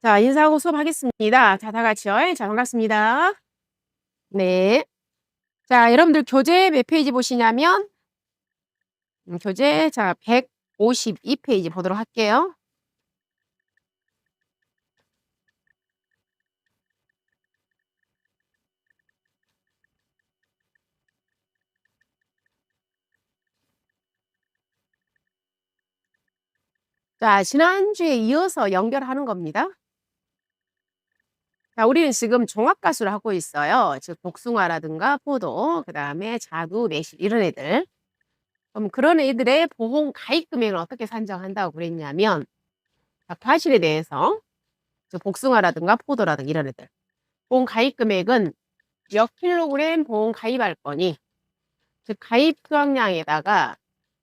자, 인사하고 수업하겠습니다. 자, 다 같이요. 자, 반갑습니다. 네. 자, 여러분들 교재 몇 페이지 보시냐면 교재 152 페이지 보도록 할게요. 자, 지난주에 이어서 연결하는 겁니다. 자, 우리는 지금 종합가수를 하고 있어요. 즉 복숭아라든가 포도, 그다음에 자두, 매실 이런 애들. 그럼 그런 애들의 보험 가입 금액을 어떻게 산정한다고 그랬냐면 과실에 대해서 즉 복숭아라든가 포도라든가 이런 애들. 보험 가입 금액은 몇 킬로그램 보험 가입할 거니 즉 가입 수확량에다가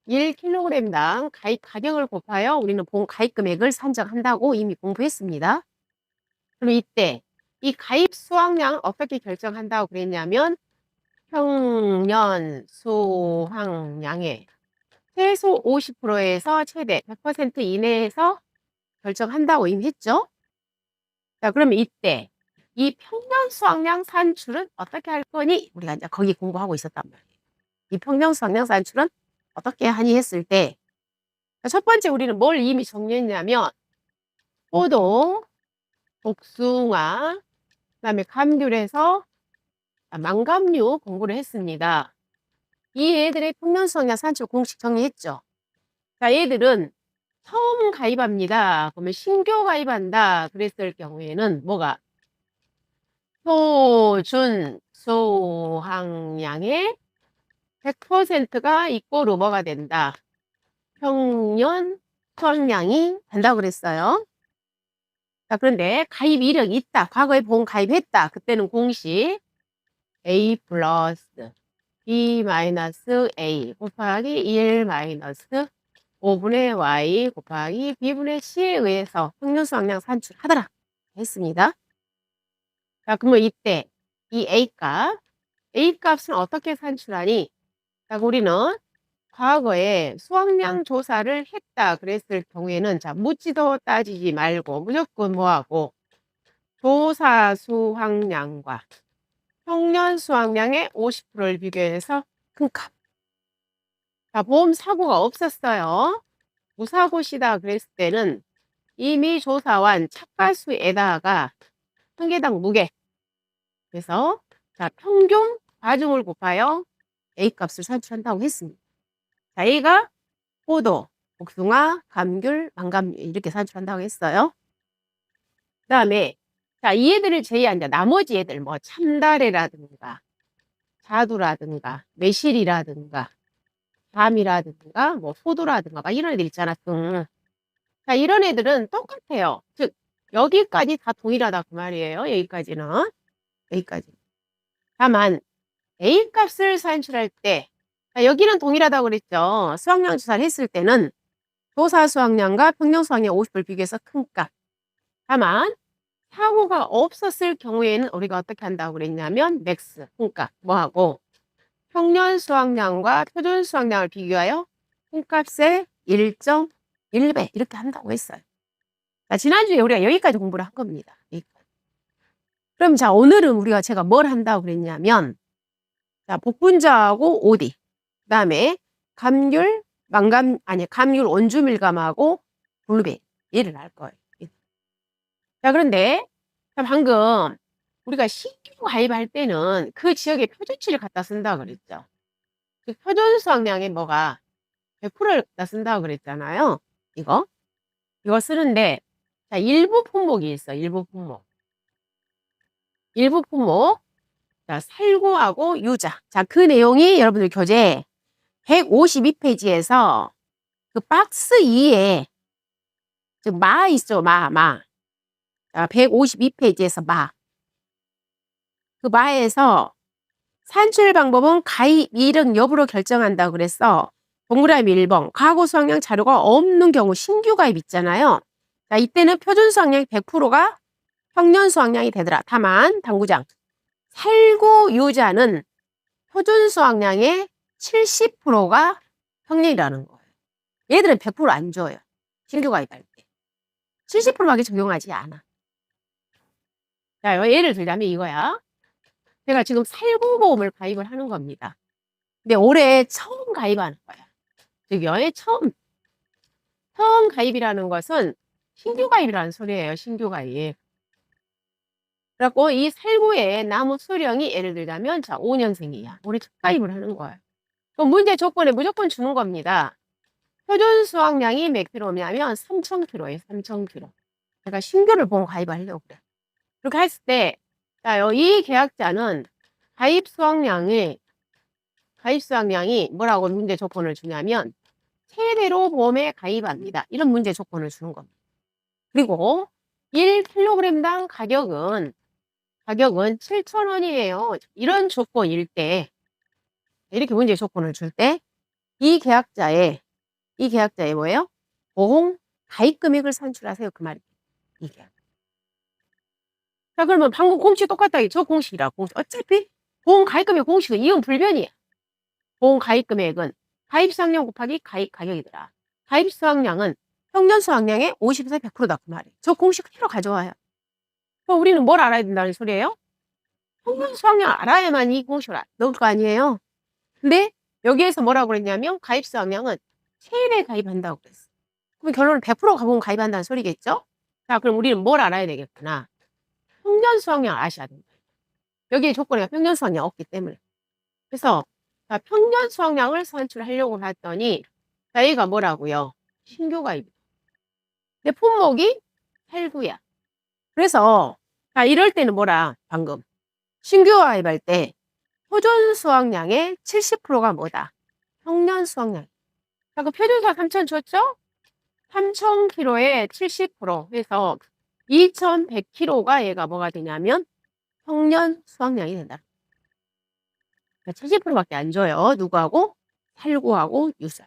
1kg당 가입 가격을 곱하여 우리는 보험 가입 금액을 산정한다고 이미 공부했습니다. 그럼 이때 이 가입 수확량 어떻게 결정한다고 그랬냐면 평년 수확량의 최소 50%에서 최대 100% 이내에서 결정한다고 이미 했죠. 자, 그러면 이때 이 평년 수확량 산출은 어떻게 할 거니? 우리가 이제 거기 공부하고 있었단 말이에요. 이 평년 수확량 산출은 어떻게 하니 했을 때 첫 번째 우리는 뭘 이미 정리했냐면 포도, 복숭아, 그다음에 감귤에서 망감류 공부를 했습니다. 이 애들의 평년 수확량 산출 공식 정리했죠. 자, 얘들은 처음 가입합니다. 그러면 신규 가입한다 그랬을 경우에는 뭐가 표준 수확량의 100%가 이꼬르 뭐가 된다. 평년 수확량이 된다고 그랬어요. 자, 그런데 가입 이력이 있다. 과거에 보험 가입했다. 그때는 공식 A 플러스 B 마이너스 A 곱하기 1 마이너스 5분의 Y 곱하기 B분의 C에 의해서 평년 수확량 산출하더라 했습니다. 자, 그러면 이때 이 A 값은 어떻게 산출하니? 자, 우리는 과거에 수확량 조사를 했다 그랬을 경우에는 자, 묻지도 따지지 말고 무조건 뭐하고 조사 수확량과 평년 수확량의 50%를 비교해서 큰 값. 자, 보험 사고가 없었어요. 무사고시다 그랬을 때는 이미 조사한 착가수에다가 한 개당 무게. 그래서 자, 평균 과중을 곱하여 A값을 산출한다고 했습니다. 자, A가 포도, 복숭아, 감귤, 망감류 이렇게 산출한다고 했어요. 그 다음에 자, 이 애들을 제외한 나머지 애들 뭐 참다래라든가 자두라든가 매실이라든가 밤이라든가 뭐 포도라든가 막 이런 애들 있잖아. 자, 이런 애들은 똑같아요. 즉 여기까지 다 동일하다 그 말이에요. 여기까지는. 다만 A값을 산출할 때 자, 여기는 동일하다고 그랬죠. 수확량 조사를 했을 때는 조사 수확량과 평년 수확량 50%를 비교해서 큰 값. 다만 사고가 없었을 경우에는 우리가 어떻게 한다고 그랬냐면 맥스, 큰 값. 뭐하고 평년 수확량과 표준 수확량을 비교하여 큰 값의 1.1배 이렇게 한다고 했어요. 자, 지난주에 우리가 여기까지 공부를 한 겁니다. 여기까지. 그럼 자, 오늘은 제가 뭘 한다고 그랬냐면 자, 복분자하고 오디 그다음에 감귤, 감귤 원주밀감하고 블루베리 얘를 할 거예요. 자, 그런데 자, 방금 우리가 신규 가입할 때는 그 지역의 표준치를 갖다 쓴다 그랬죠. 그 표준 수확량에 뭐가 100%를 갖다 쓴다고 그랬잖아요. 이거 쓰는데 자, 일부 품목이 있어. 일부 품목. 자, 살구하고 유자. 자, 그 내용이 여러분들 교재 152 페이지에서 그 박스 2에 즉 마 있죠. 마. 자, 152 페이지에서 그 마에서 산출 방법은 가입 이력 여부로 결정한다고 그랬어. 동그라미 1번 과거 수확량 자료가 없는 경우 신규 가입 있잖아요. 자, 이때는 표준 수확량 100%가 평년 수확량이 되더라. 다만 당구장 살구 유자는 표준 수확량의 70%가 평년이라는 거예요. 얘들은 100% 안 줘요. 신규 가입할 때. 70%밖에 적용하지 않아. 자, 예를 들자면 이거야. 제가 지금 살구보험을 가입을 하는 겁니다. 근데 올해 처음 가입하는 거야. 즉요, 처음 가입이라는 것은 신규 가입이라는 소리예요. 신규 가입. 그래갖고 이 살구의 나무 수령이 예를 들자면 자 5년생이야. 올해 첫 가입을 하는 거예요. 그럼 문제 조건에 무조건 주는 겁니다. 표준 수확량이 몇 킬로냐면 3,000kg예요. 3,000kg. 제가 신규를 보고 가입하려고 그래. 그렇게 했을 때, 자, 이 계약자는 가입 수확량이 뭐라고 문제 조건을 주냐면 최대로 보험에 가입합니다. 이런 문제 조건을 주는 겁니다. 그리고 1kg당 가격은 7,000원이에요. 이런 조건일 때, 이렇게 문제 조건을 줄 때, 이 계약자의 뭐예요? 보험 가입 금액을 산출하세요. 그 말이에요. 이게. 자, 그러면 방금 공식 똑같다. 저 공식이라, 공식. 어차피 보험 가입 금액 공식은 이용 불변이야. 보험 가입 금액은 가입 수확량 곱하기 가입 가격이더라. 가입 수확량은 평년 수확량의 50에서 100%다. 그 말이에요. 저 공식 그대로 가져와요. 그럼 우리는 뭘 알아야 된다는 소리예요? 평년 수확량 알아야만 이 공식을 넣을 거 아니에요? 근데 여기에서 뭐라고 그랬냐면 가입 수확량은 최대 가입한다고 그랬어. 그럼 결론은 100% 가보면 가입한다는 소리겠죠? 자, 그럼 우리는 뭘 알아야 되겠구나. 평년 수확량 아셔야 된다. 여기에 조건이 평년 수확량 없기 때문에. 그래서 자, 평년 수확량을 산출하려고 봤더니 자, 얘가 뭐라고요? 신규 가입. 근데 품목이 살구야. 그래서 자, 이럴 때는 뭐라 방금 신규 가입할 때 표준 수확량의 70%가 뭐다? 평년 수확량. 자, 그 표준수확 3,000 줬죠? 3,000kg에 70% 해서 2,100kg가 얘가 뭐가 되냐면 평년 수확량이 된다. 70%밖에 안 줘요. 누구하고? 살구하고 유사.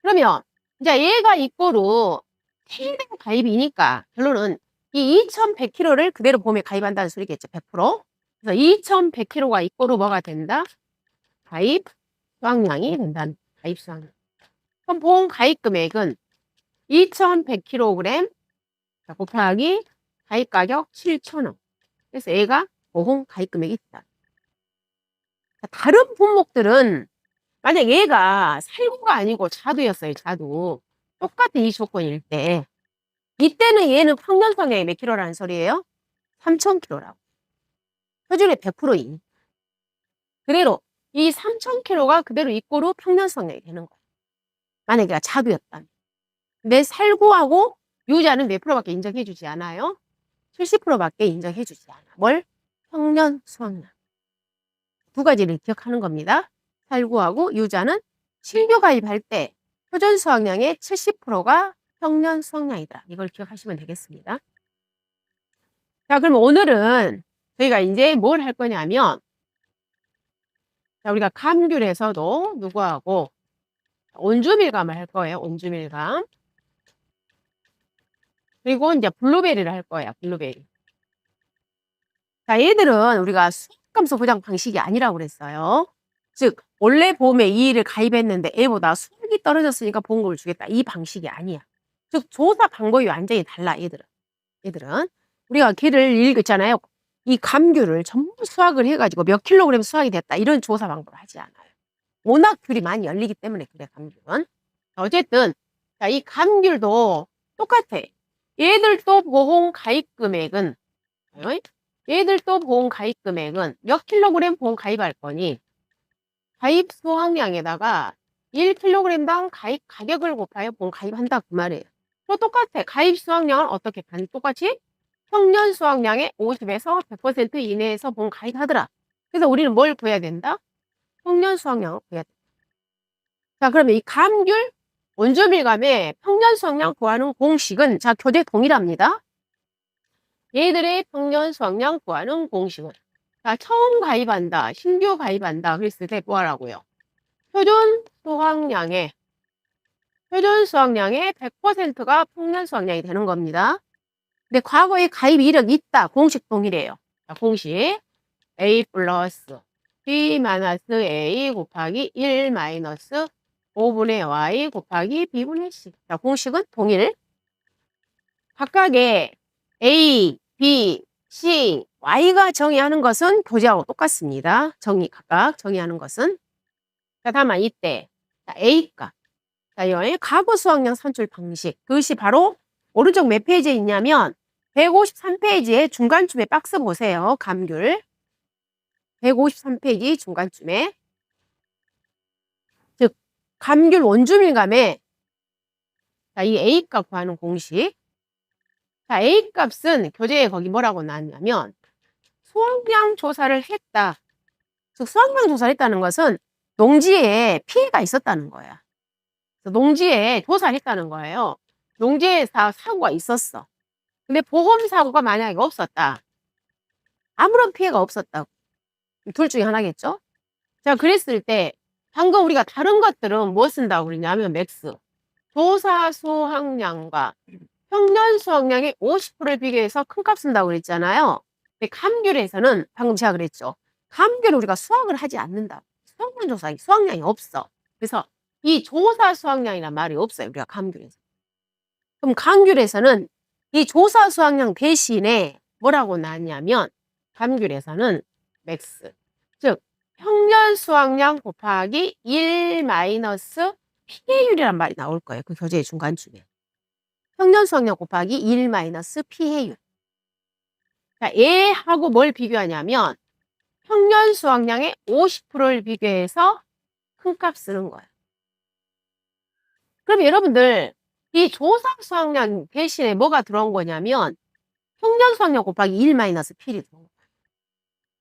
그러면 이제 얘가 이꼬로 최대 가입이니까 결론은 이 2,100kg를 그대로 보험에 가입한다는 소리겠죠. 100%. 그래서 2,100kg가 이꼬로 뭐가 된다? 가입 수확량이 된다는 가입 수확량. 그럼 보험 가입 금액은 2,100kg 곱하기 가입 가격 7,000원. 그래서 얘가 보험 가입 금액이 있다. 다른 품목들은 만약 얘가 살구가 아니고 자두였어요. 자두. 똑같은 이 조건일 때 이때는 얘는 평년 수확량이 몇 킬로라는 소리예요? 3,000kg라고. 표준의 100%인. 그대로 이 3,000kg가 그대로 이꼬로 평년 수확량이 되는 거예요. 만약에 얘가 자두였다면. 근데 살구하고 유자는 몇 프로밖에 인정해 주지 않아요? 70%밖에 인정해 주지 않아. 뭘? 평년 수확량. 두 가지를 기억하는 겁니다. 살구하고 유자는 신규 가입할 때 표준 수확량의 70%가 평년 수확량이다. 이걸 기억하시면 되겠습니다. 자, 그럼 오늘은 저희가 이제 뭘 할 거냐면 자, 우리가 감귤에서도 누구하고 온주밀감을 할 거예요. 온주밀감. 그리고 이제 블루베리를 할 거예요. 블루베리. 자, 얘들은 우리가 수익감소 보장 방식이 아니라고 그랬어요. 즉, 원래 보험에 이 일을 가입했는데 얘보다 수익이 떨어졌으니까 보험금을 주겠다. 이 방식이 아니야. 즉, 조사 방법이 완전히 달라, 얘들은. 우리가 걔를 읽었잖아요. 이 감귤을 전부 수확을 해가지고 몇 킬로그램 수확이 됐다. 이런 조사 방법을 하지 않아요. 워낙 귤이 많이 열리기 때문에 그래, 감귤은. 어쨌든, 자, 이 감귤도 똑같아. 얘들도 보험 가입 금액은, 얘들도 보험 가입 금액은 몇 킬로그램 보험 가입할 거니, 가입 수확량에다가 1kg당 가입 가격을 곱하여 보험 가입한다. 그 말이에요. 또 똑같아. 가입 수확량은 어떻게 간 똑같이? 평년 수확량의 50에서 100% 이내에서 보험 가입하더라. 그래서 우리는 뭘 구해야 된다? 평년 수확량을 구해야 된다. 자, 그러면 이 감귤 원주밀감의 평년 수확량 구하는 공식은 자, 교재 동일합니다. 얘들의 평년 수확량 구하는 공식은 자, 처음 가입한다, 신규 가입한다 그랬을 때 뭐하라고요? 표준 수확량의 100%가 평년 수확량이 되는 겁니다. 근데 과거에 가입 이력이 있다. 공식 동일해요. 자, 공식 A 플러스 B 마이너스 A 곱하기 1 마이너스 5분의 Y 곱하기 B분의 C. 자, 공식은 동일. 각각의 A, B, C, Y가 정의하는 것은 교재하고 똑같습니다. 각각 정의하는 것은. 자, 다만 이때 A값. 자, 여기 과거 수학량 산출 방식. 그것이 바로 오른쪽 몇 페이지에 있냐면 153페이지의 중간쯤에 박스 보세요. 감귤. 153페이지 중간쯤에. 즉, 감귤 원주밀감에 자, 이 A값 구하는 공식. 자, A값은 교재에 거기 뭐라고 나왔냐면 수확량 조사를 했다. 즉, 수확량 조사를 했다는 것은 농지에 피해가 있었다는 거야. 농지에 조사를 했다는 거예요. 농지에 사고가 있었어. 근데 보험사고가 만약에 없었다. 아무런 피해가 없었다고. 둘 중에 하나겠죠? 자, 그랬을 때 방금 우리가 다른 것들은 뭐 쓴다고 그러냐면 맥스. 조사 수확량과 평년 수확량의 50%를 비교해서 큰 값 쓴다고 그랬잖아요. 근데 감귤에서는 방금 제가 그랬죠. 감귤을 우리가 수확을 하지 않는다. 수확량 조사, 수확량이 없어. 그래서 이 조사 수확량이란 말이 없어요. 우리가 감귤에서. 그럼 감귤에서는 이 조사 수확량 대신에 뭐라고 나왔냐면 감귤에서는 맥스. 즉 평년 수확량 곱하기 1 마이너스 피해율이란 말이 나올 거예요. 그 교재의 중간쯤에. 평년 수확량 곱하기 1 마이너스 피해율. 자, 얘하고 뭘 비교하냐면 평년 수확량의 50%를 비교해서 큰 값 쓰는 거예요. 그럼 여러분들 이 조사 수확량 대신에 뭐가 들어온 거냐면 평년 수확량 곱하기 1 마이너스 피해율이 들어온 거예요.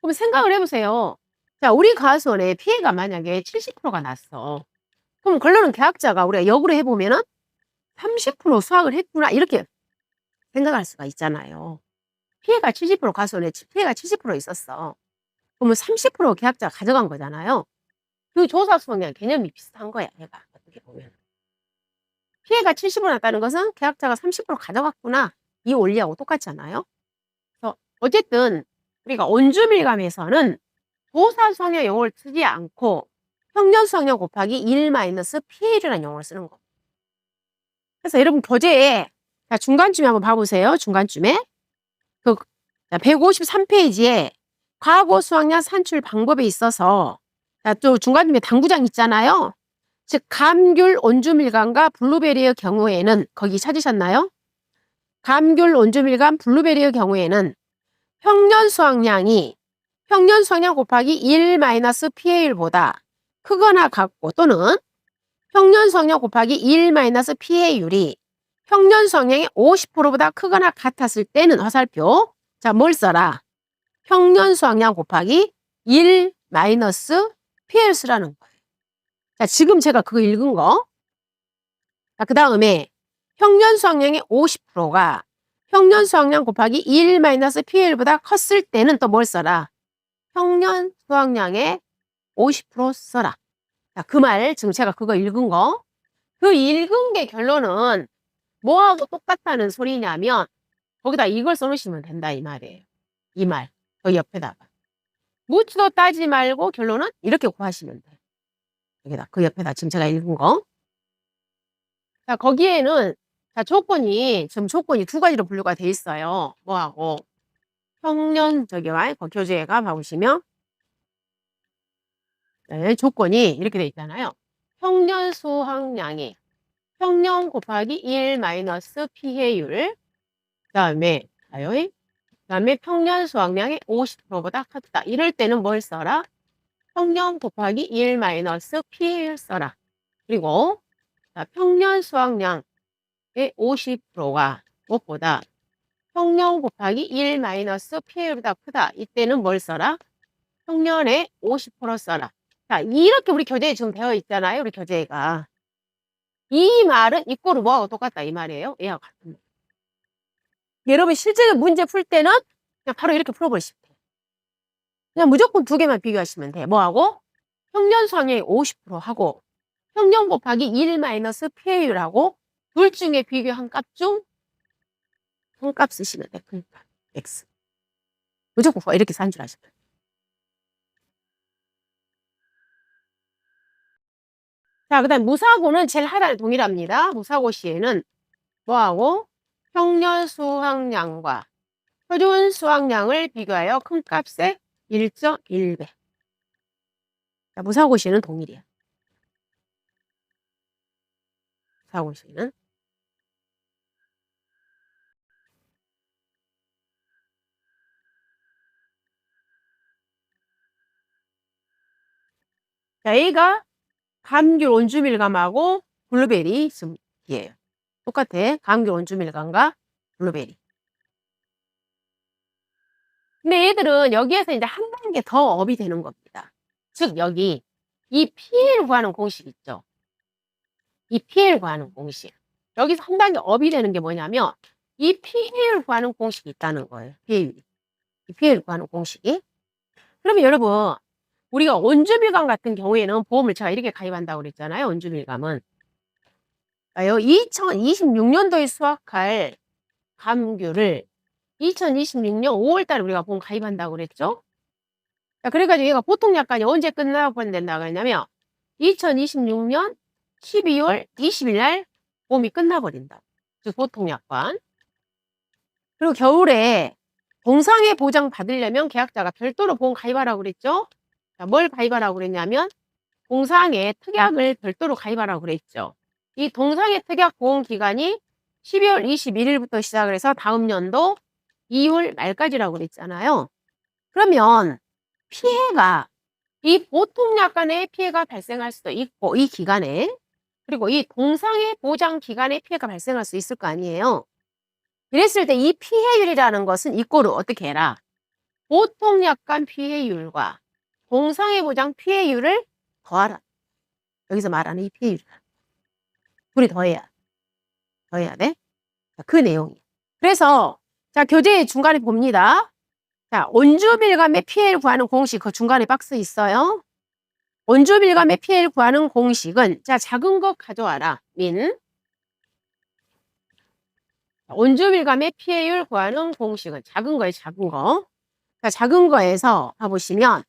그럼 생각을 해보세요. 자, 우리 가수원에 피해가 만약에 70%가 났어. 그럼 결론은 계약자가 우리가 역으로 해보면은 30% 수확을 했구나 이렇게 생각할 수가 있잖아요. 피해가 70% 가수원에 피해가 70% 있었어. 그러면 30% 계약자가 가져간 거잖아요. 그 조사 수확량 개념이 비슷한 거야. 얘가 어떻게 보면. 피해가 70% 났다는 것은 계약자가 30% 가져갔구나. 이 원리하고 똑같잖아요. 그래서 어쨌든 우리가 온주밀감에서는 조사 수확량 용어를 쓰지 않고 평년 수확량 곱하기 1 마이너스 피해율이라는 용어를 쓰는 거. 그래서 여러분 교재에 자, 중간쯤에 한번 봐보세요. 중간쯤에 그 153페이지에 과거 수확량 산출 방법에 있어서 자, 또 중간쯤에 당구장 있잖아요. 즉 감귤 온주밀감과 블루베리의 경우에는 거기 찾으셨나요? 감귤 온주밀감 블루베리의 경우에는 평년 수확량이 평년 수확량 곱하기 1 마이너스 피해율보다 크거나 같고 또는 평년 수확량 곱하기 1 마이너스 피해율이 평년 수확량의 50%보다 크거나 같았을 때는 화살표. 자, 뭘 써라? 평년 수확량 곱하기 1 마이너스 피해율 쓰라는 거예요. 자, 지금 제가 그거 읽은 거. 자, 그 다음에 평년 수확량의 50%가 평년 수확량 곱하기 1 마이너스 피해율보다 컸을 때는 또 뭘 써라? 평년 수확량의 50% 써라. 자, 그 말 지금 제가 그거 읽은 거. 그 읽은 게 결론은 뭐하고 똑같다는 소리냐면 거기다 이걸 써놓으시면 된다 이 말이에요. 이 말. 여기 옆에다가. 묻지도 따지 말고 결론은 이렇게 구하시면 돼. 여기다 그 옆에다 지금 제가 읽은 거. 자, 거기에는 자, 지금 조건이 두 가지로 분류가 돼 있어요. 뭐하고 평년 저기와 교재가 봐보시면 네, 조건이 이렇게 돼 있잖아요. 평년 수확량이 평년 곱하기 1 마이너스 피해율 그다음에 평년 수확량이 50%보다 컸다. 이럴 때는 뭘 써라? 평년 곱하기 1 마이너스 피해율 써라. 그리고 자, 평년 수확량의 50%가 무엇보다 평년 곱하기 1 마이너스 피해율보다 크다. 이때는 뭘 써라? 평년의 50% 써라. 자, 이렇게 우리 교재에 지금 되어 있잖아요. 우리 교재가. 이 말은 이꼬르 뭐하고 똑같다 이 말이에요. 얘하고 같은 말. 여러분 실제로 문제 풀 때는 그냥 바로 이렇게 풀어버리시면 돼요. 그냥 무조건 두 개만 비교하시면 돼요. 뭐하고? 평년 수확량이 50% 하고 평년 곱하기 1 마이너스 피해율하고 둘 중에 비교한 값 중 큰 값 쓰시면 돼요. 큰 값. X. 무조건 이렇게 산출하시면 돼요. 자, 그 다음 무사고는 제일 하단에 동일합니다. 무사고 시에는 뭐하고? 평년 수확량과 표준 수확량을 비교하여 큰 값의 1.1배. 자, 무사고시는 동일이야. 무사고시는. 자, A가 감귤 온주밀감하고 블루베리 습기예요. 똑같아. 감귤 온주밀감과 블루베리. 근데 얘들은 여기에서 이제 한 단계 더 업이 되는 겁니다. 즉, 여기 이 PL 구하는 공식 있죠? 이 PL 구하는 공식. 여기서 한 단계 업이 되는 게 뭐냐면 이 PL 구하는 공식이 있다는 거예요. PL. 이 PL 구하는 공식이. 그러면 여러분, 우리가 온주밀감 같은 경우에는 보험을 제가 이렇게 가입한다고 그랬잖아요. 온주밀감은. 2026년도에 수확할 감귤을 2026년 5월 달에 우리가 보험 가입한다고 그랬죠? 자, 그래가지고 얘가 보통 약관이 언제 끝나버린다고 했냐면 2026년 12월 20일 날 보험이 끝나버린다. 즉 보통 약관. 그리고 겨울에 동상해 보장 받으려면 계약자가 별도로 보험 가입하라고 그랬죠? 자, 뭘 가입하라고 그랬냐면 동상해 특약을 별도로 가입하라고 그랬죠. 이 동상해 특약 보험 기간이 12월 21일부터 시작을 해서 다음 연도 2월 말까지라고 그랬잖아요. 그러면 피해가 이 보통 약관에 피해가 발생할 수도 있고 이 기간에 그리고 이 동상해 보장 기간에 피해가 발생할 수 있을 거 아니에요. 이랬을 때 이 피해율이라는 것은 이꼬를 어떻게 해라? 보통 약관 피해율과 동상해 보장 피해율을 더하라. 여기서 말하는 이 피해율. 둘이 더해야 돼. 자, 그 내용이에요. 그래서 자, 교재 중간에 봅니다. 자, 온주밀감의 피해를 구하는 공식 그 중간에 박스 있어요. 온주밀감의 피해를 구하는 공식은 자, 작은 것 가져와라. 온주밀감의 피해율 구하는 공식은 작은 거예요. 작은 거. 자, 작은 거에서 봐보시면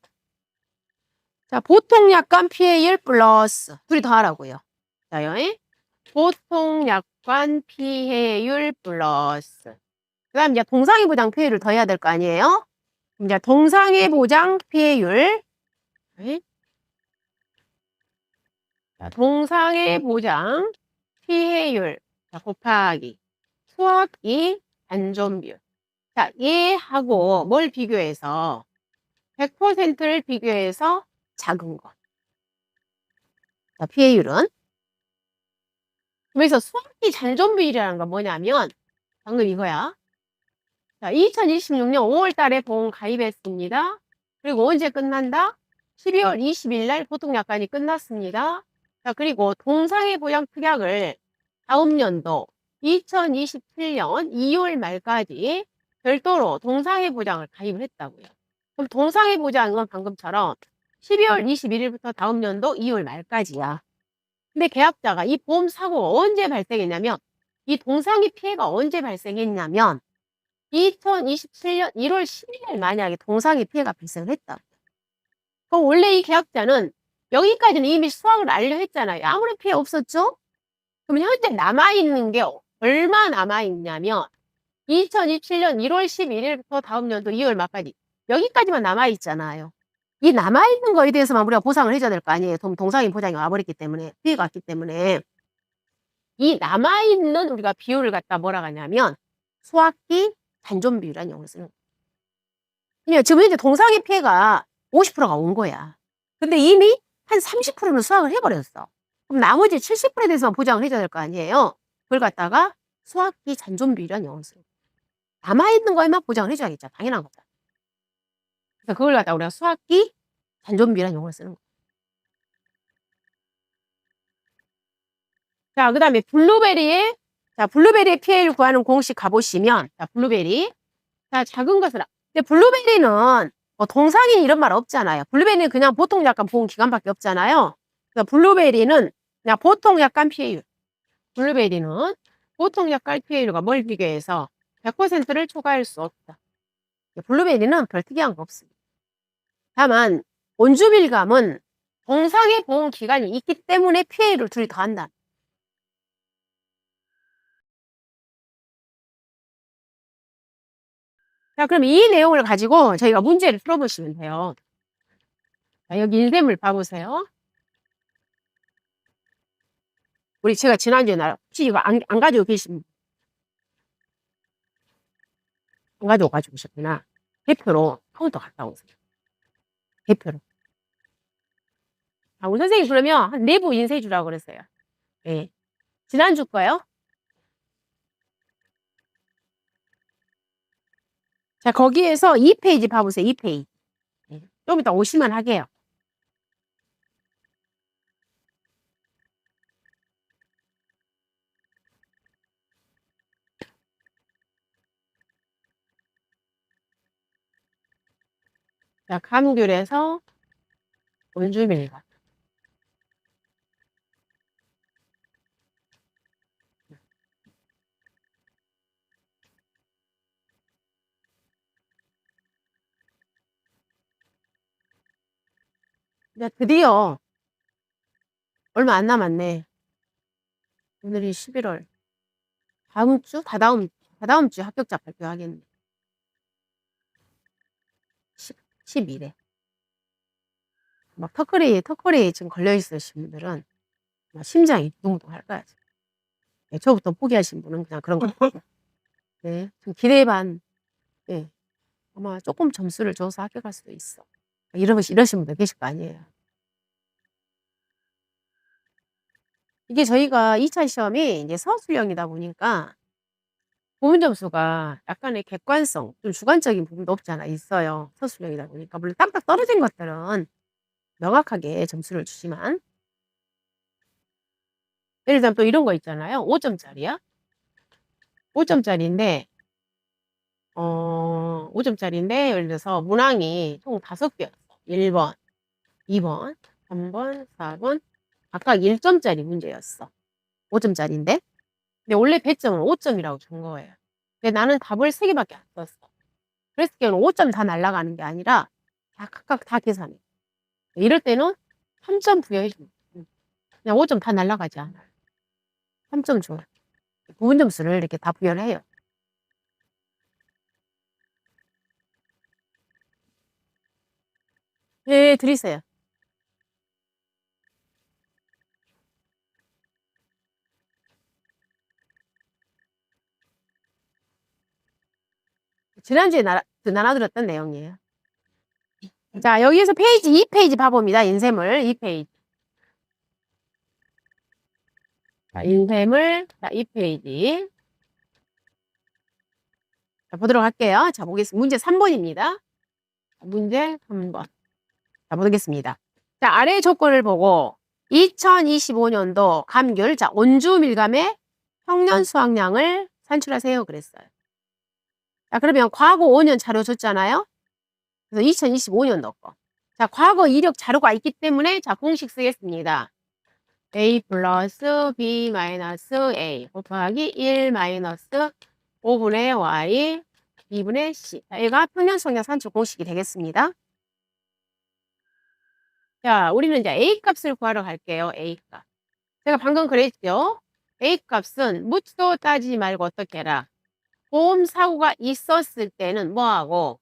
자, 보통 약관 피해율 플러스 둘이 더하라고요. 자요. 보통 약관 피해율 플러스 그 다음 이제 동상해 보장 피해율을 더해야 될 거 아니에요? 이제 동상해 보장 피해율 자, 동상해 보장 피해율 자, 곱하기 수확기 단존 비율. 자, 얘하고 뭘 비교해서 100%를 비교해서 작은 거. 자, 피해율은 그래서 수확기 잔존 비율이라는 건 뭐냐면 방금 이거야. 자, 2026년 5월 달에 보험 가입했습니다. 그리고 언제 끝난다? 12월 20일 날 보통 약관이 끝났습니다. 자, 그리고 동상해 보장 특약을 다음 연도 2027년 2월 말까지 별도로 동상해 보장을 가입을 했다고요. 그럼 동상해 보장은 방금처럼 12월 21일부터 다음 연도 2월 말까지야. 근데 계약자가 이 보험 사고가 언제 발생했냐면 이 동상해 피해가 언제 발생했냐면 2027년 1월 10일 만약에 동상해 피해가 발생을 했다. 그럼 원래 이 계약자는 여기까지는 이미 수확을 완료했잖아요. 아무런 피해 없었죠? 그럼 현재 남아있는 게 얼마 남아있냐면 2027년 1월 11일부터 다음 연도 2월 말까지 여기까지만 남아있잖아요. 이 남아있는 거에 대해서만 우리가 보상을 해줘야 될 거 아니에요. 동상해 보장이 와버렸기 때문에 피해가 왔기 때문에 이 남아있는 우리가 비율을 갖다 뭐라 하냐면 수확기 잔존 비율이라는 용어를 쓰는 거예요. 지금 이제 동상해 피해가 50%가 온 거야. 근데 이미 한 30%는 수확을 해버렸어. 그럼 나머지 70%에 대해서만 보장을 해줘야 될 거 아니에요. 그걸 갖다가 수확기 잔존 비율이라는 용어를 쓰는 거예요. 남아있는 거에만 보장을 해줘야겠죠. 당연한 거다. 그래서 그걸 갖다가 우리가 수확기 잔존 비율이라는 용어를 쓰는 거예요. 자, 그 다음에 블루베리의 피해를 구하는 공식 가보시면, 자, 블루베리. 자, 작은 것은, 근데 블루베리는 뭐 동상인 이런 말 없잖아요. 블루베리는 그냥 보통 약관 보험 기간밖에 없잖아요. 그래서 블루베리는 그냥 보통 약관 피해율. 블루베리는 보통 약관 피해율과 뭘 비교해서 100%를 초과할 수 없다. 블루베리는 별 특이한 거 없습니다. 다만 온주밀감은 동상의 보험 기간이 있기 때문에 피해율을 둘이 더한다. 자, 그럼 이 내용을 가지고 저희가 문제를 풀어보시면 돼요. 자, 여기 인쇄물 봐보세요. 우리 제가 지난주에 혹시 이거 안 가지고 계신, 안 가지고 가지고 오셨구나. 대표로 카운터 갔다 오세요. 대표로. 아, 우리 선생님 그러면 한 내부 인쇄 주라고 그랬어요. 네. 지난주 거요. 자, 거기에서 2페이지 봐보세요. 2페이지. 네. 좀 이따 오시면 하게요. 자, 감귤에서 원주밀과. 자, 드디어 얼마 안 남았네. 오늘이 11월. 다음 주? 다다음 주 합격자 발표하겠네. 12일에. 막 턱걸이 지금 걸려있으신 분들은 막 심장이 두둥두둥 할 거야. 네, 저부터 포기하신 분은 그냥 그런 거. 네, 좀 기대 반. 네, 아마 조금 점수를 줘서 합격할 수도 있어. 이러신 분들 계실 거 아니에요. 이게 저희가 2차 시험이 이제 서술형이다 보니까 부분 점수가 약간의 객관성, 좀 주관적인 부분도 없지 않아 있어요. 서술형이다 보니까. 물론 딱딱 떨어진 것들은 명확하게 점수를 주지만. 예를 들면 또 이런 거 있잖아요. 5점짜리야. 5점짜리인데, 5점짜리인데, 예를 들어서 문항이 총 5개였어. 1번, 2번, 3번, 4번, 각각 1점짜리 문제였어. 5점짜리인데. 근데 원래 배점은 5점이라고 준 거예요. 근데 나는 답을 3개밖에 안 썼어. 그래서 5점 다 날아가는 게 아니라 다 각각 다 계산해. 이럴 때는 3점 부여해줘. 그냥 5점 다 날아가지 않아요. 3점 줘요. 부분 점수를 이렇게 다 부여를 해요. 예, 드리세요. 지난주에 나눠드렸던 내용이에요. 자, 여기에서 페이지 2페이지 봐봅니다. 인쇄물 2페이지. 자, 인쇄물, 자, 2페이지. 자, 보도록 할게요. 자, 보겠습니다. 문제 3번입니다. 문제 3번. 자, 보겠습니다. 자, 아래 조건을 보고 2025년도 감귤, 자, 온주 밀감의 평년 수확량을 산출하세요. 그랬어요. 자, 그러면 과거 5년 자료 줬잖아요. 그래서 2025년도 거. 자, 과거 이력 자료가 있기 때문에 자, 공식 쓰겠습니다. A 플러스 B 마이너스 A 곱하기 1 마이너스 5분의 Y 2분의 C. 자, 얘가 평년 수확량 산출 공식이 되겠습니다. 자, 우리는 이제 A 값을 구하러 갈게요. A 값. 제가 방금 그랬죠. A 값은 묻지도 따지지 말고 어떻게 해라. 보험 사고가 있었을 때는 뭐하고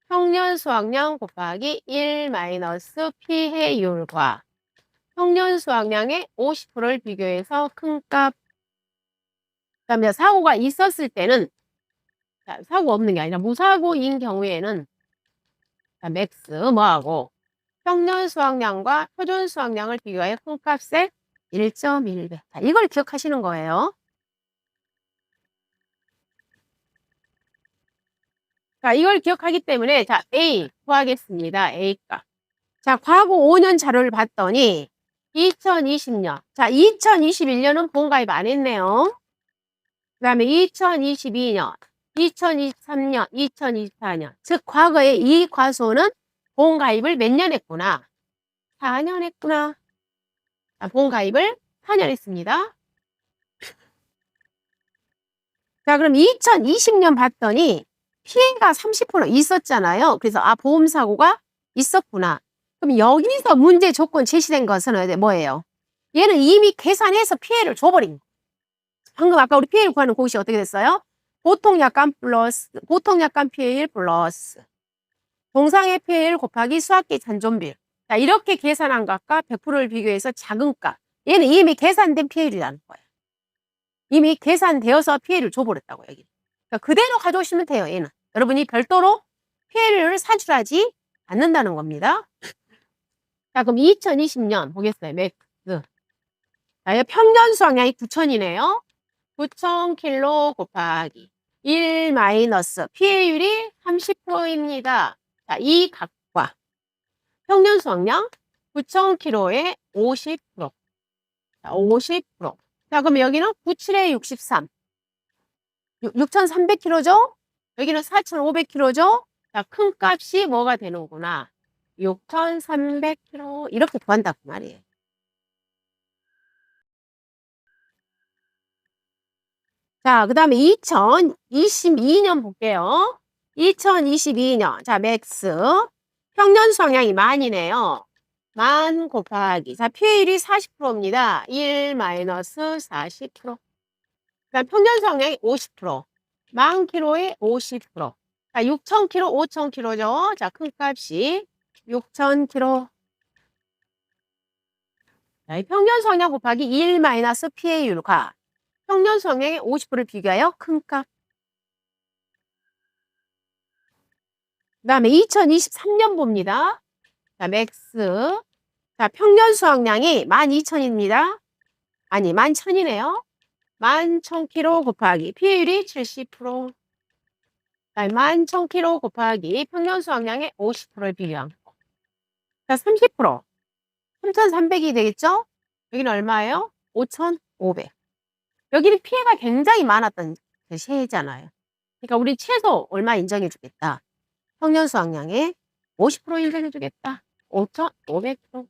평년 수확량 곱하기 1 마이너스 피해율과 평년 수확량의 50%를 비교해서 큰 값. 그다음에 사고가 있었을 때는 자, 사고 없는 게 아니라 무사고인 경우에는 자, 맥스 뭐하고 평년 수확량과 표준 수확량을 비교하여 큰 값의 1.1배. 자, 이걸 기억하시는 거예요. 자, 이걸 기억하기 때문에 자, A 구하겠습니다. A 값. 자, 과거 5년 자료를 봤더니 2020년. 자, 2021년은 본가입 안 했네요. 그 다음에 2022년, 2023년, 2024년. 즉, 과거에 이 과수는 본가입을 몇 년 했구나? 4년 했구나. 자, 본가입을 4년 했습니다. 자, 그럼 2020년 봤더니 피해가 30% 있었잖아요. 그래서 보험사고가 있었구나. 그럼 여기서 문제 조건 제시된 것은 뭐예요? 얘는 이미 계산해서 피해를 줘버린 거. 방금 아까 우리 피해를 구하는 공식이 어떻게 됐어요? 보통약관 PA율 플러스 동상의 PA율 곱하기 수학계 잔존비율. 자, 이렇게 계산한 값과 100%를 비교해서 작은 값. 얘는 이미 계산된 PA율이라는 거예요. 이미 계산되어서 PA율을 줘버렸다고, 여기. 그러니까 그대로 가져오시면 돼요, 얘는. 여러분이 별도로 PA율을 산출하지 않는다는 겁니다. 자, 그럼 2020년 보겠어요, 맥스. 자, 평년 수확량이 9,000이네요. 9,000kg 곱하기 1 마이너스 PA율이 30%입니다. 자, 이 값과 평년 수확량 9,000kg에 50%. 자, 50%. 자, 그럼 여기는 97에 63. 6,300kg죠? 여기는 4,500kg죠? 자, 큰 값이 뭐가 되는구나. 6,300kg. 이렇게 구한다고 말이에요. 자, 그 다음에 2022년 볼게요. 2022년. 자, 맥스. 평년 수확량이 만이네요. 만 곱하기. 자, PA율이 40%입니다. 1 마이너스 40%. 그다음 평년 수확량이 50%. 만 킬로에 50%. 자, 6,000kg, 5,000kg죠. 자, 큰 값이 6,000kg. 자, 평년 수확량 곱하기 1 마이너스 PA율과 평년 수확량의 50%를 비교하여 큰 값. 그 다음에 2023년 봅니다. 자, 맥스. 자, 평년 수확량이 12,000입니다. 아니, 11,000이네요. 11,000kg 곱하기 PA율이 70%. 자, 11,000kg 곱하기 평년 수확량의 50%를 비교한 거. 자, 30%. 3,300이 되겠죠? 여기는 얼마예요? 5,500. 여기는 피해가 굉장히 많았던 시해잖아요. 그러니까 우리 최소 얼마 인정해 주겠다. 평년 수확량의 50% 인정해 주겠다. 5,500kg.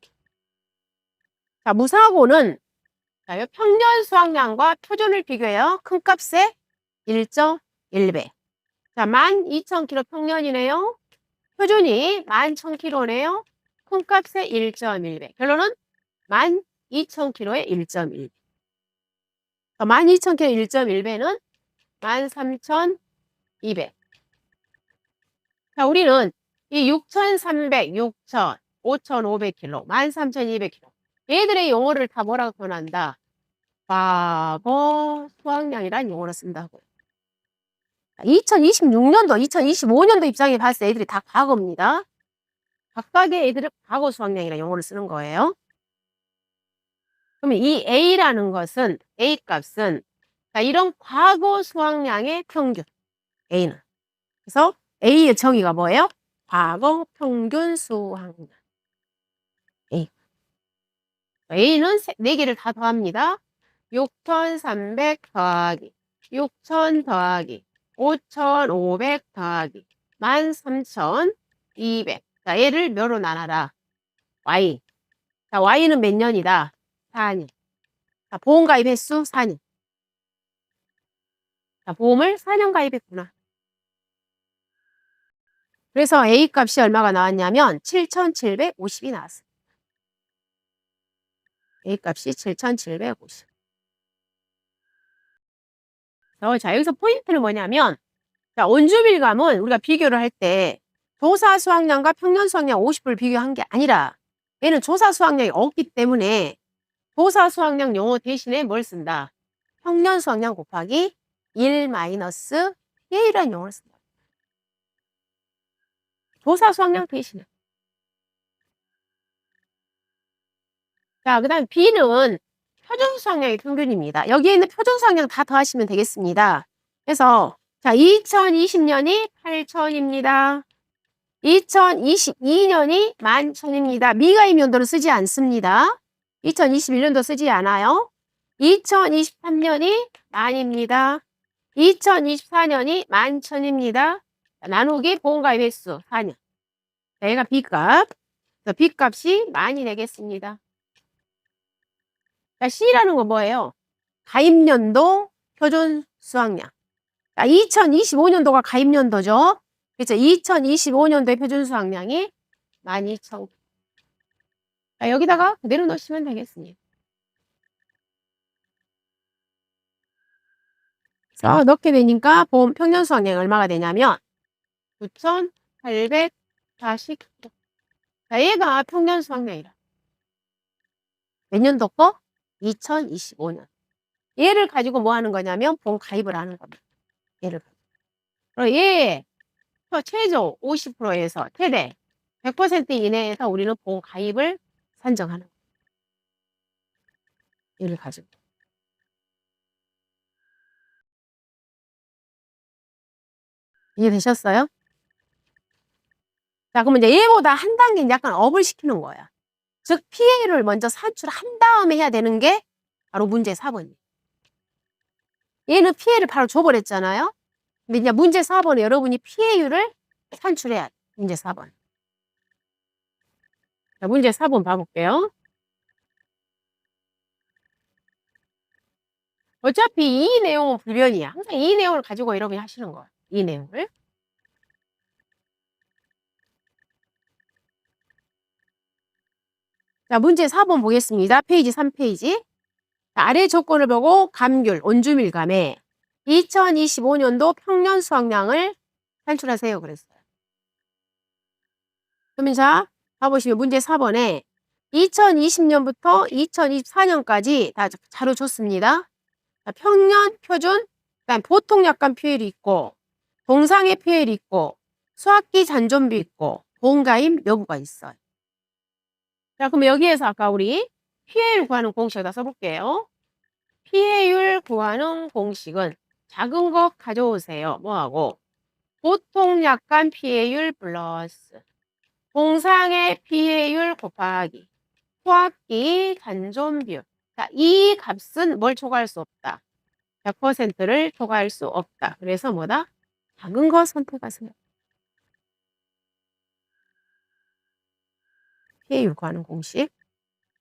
자, 무사고는 자, 평년 수확량과 표준을 비교해요. 큰 값에 1.1배. 자, 12,000kg 평년이네요. 표준이 11,000kg네요. 큰 값에 1.1배. 결론은 12,000kg에 1.1배. 12,000kg 1.1배는 13,200. 자, 우리는 이 6,300, 6,000, 5,500kg, 13,200kg. 얘들의 용어를 다 뭐라고 표현한다? 과거 수확량이란 용어를 쓴다고요. 2026년도, 2025년도 입장에 봤을 때 애들이 다 과거입니다. 각각의 애들은 과거 수확량이라는 용어를 쓰는 거예요. 그러면 이 A라는 것은, A 값은, 자, 이런 과거 수확량의 평균, A는. 그래서 A의 정의가 뭐예요? 과거 평균 수확량. A. A는 4개를 다 더합니다. 6,300 더하기, 6,000 더하기, 5,500 더하기, 13,200. 자, 얘를 몇으로 나눠라? Y. 자, Y는 몇 년이다? 4년. 자, 보험 가입 횟수 4년. 자, 보험을 4년 가입했구나. 그래서 A 값이 얼마가 나왔냐면 7,750이 나왔어요. A 값이 7,750. 자, 여기서 포인트는 뭐냐면, 자, 온주밀감은 우리가 비교를 할 때 조사 수확량과 평년 수확량 50%를 비교한 게 아니라 얘는 조사 수확량이 없기 때문에 조사 수확량 용어 대신에 뭘 쓴다? 평년 수확량 곱하기 1 마이너스 A라는 용어를 쓴다. 조사 수확량 대신에. 자, 그 다음에 B는 표준 수확량의 평균입니다. 여기에 있는 표준 수확량 다 더하시면 되겠습니다. 그래서 자, 2020년이 8,000입니다. 2022년이 11,000입니다. 미가입 연도를 쓰지 않습니다. 2021년도 쓰지 않아요. 2023년이 만입니다. 2024년이 11,000입니다. 나누기 보험가입 횟수 4년. 얘가 B값. B값이 많이 내겠습니다. 자, C라는 건 뭐예요? 가입연도 표준 수확량. 자, 2025년도가 가입연도죠. 그렇죠. 2025년도의 표준 수확량이 12,000. 자, 여기다가 그대로 넣으시면 되겠습니다. 그래서 넣게 되니까 봄 평년 수확량이 얼마가 되냐면 9,840kg. 자, 얘가 평년 수확량이라. 몇 년도 거? 2025년. 얘를 가지고 뭐 하는 거냐면 본 가입을 하는 겁니다. 얘를 가지고. 그럼 얘 최저 50%에서 최대 100% 이내에서 우리는 본 가입을 산정하는 거예요. 얘를 가지고. 이해되셨어요? 자, 그러면 이제 얘보다 한 단계 약간 업을 시키는 거야. 즉, PA를 먼저 산출한 다음에 해야 되는 게 바로 문제 4번이에요. 얘는 PA를 바로 줘버렸잖아요. 근데 이제 문제 4번에 여러분이 PA율을 산출해야 돼. 문제 4번. 자, 문제 4번 봐볼게요. 어차피 이 내용은 불변이야. 항상 이 내용을 가지고 여러분이 하시는 거야. 이 내용을. 자, 문제 4번 보겠습니다. 페이지 3페이지. 아래 조건을 보고 감귤, 온주밀감에 2025년도 평년 수확량을 산출하세요. 그랬어요. 그러면 자, 봐보시면 문제 4번에 2020년부터 2024년까지 다 자료 줬습니다. 자, 평년, 표준, 그다음 보통 약간 PL이 있고, 동상의 PL이 있고, 수학기 잔존비 있고, 본가임 여부가 있어요. 자, 그럼 여기에서 아까 우리 PA율 구하는 공식에다 써볼게요. PA율 구하는 공식은 작은 것 가져오세요. 뭐하고? 보통 약간 PA율 플러스 동상의 PA율 곱하기 수학기 잔존비율. 자, 이 값은 뭘 초과할 수 없다. 100%를 초과할 수 없다. 그래서 뭐다? 작은 거 선택하세요. PA율 구하는 공식.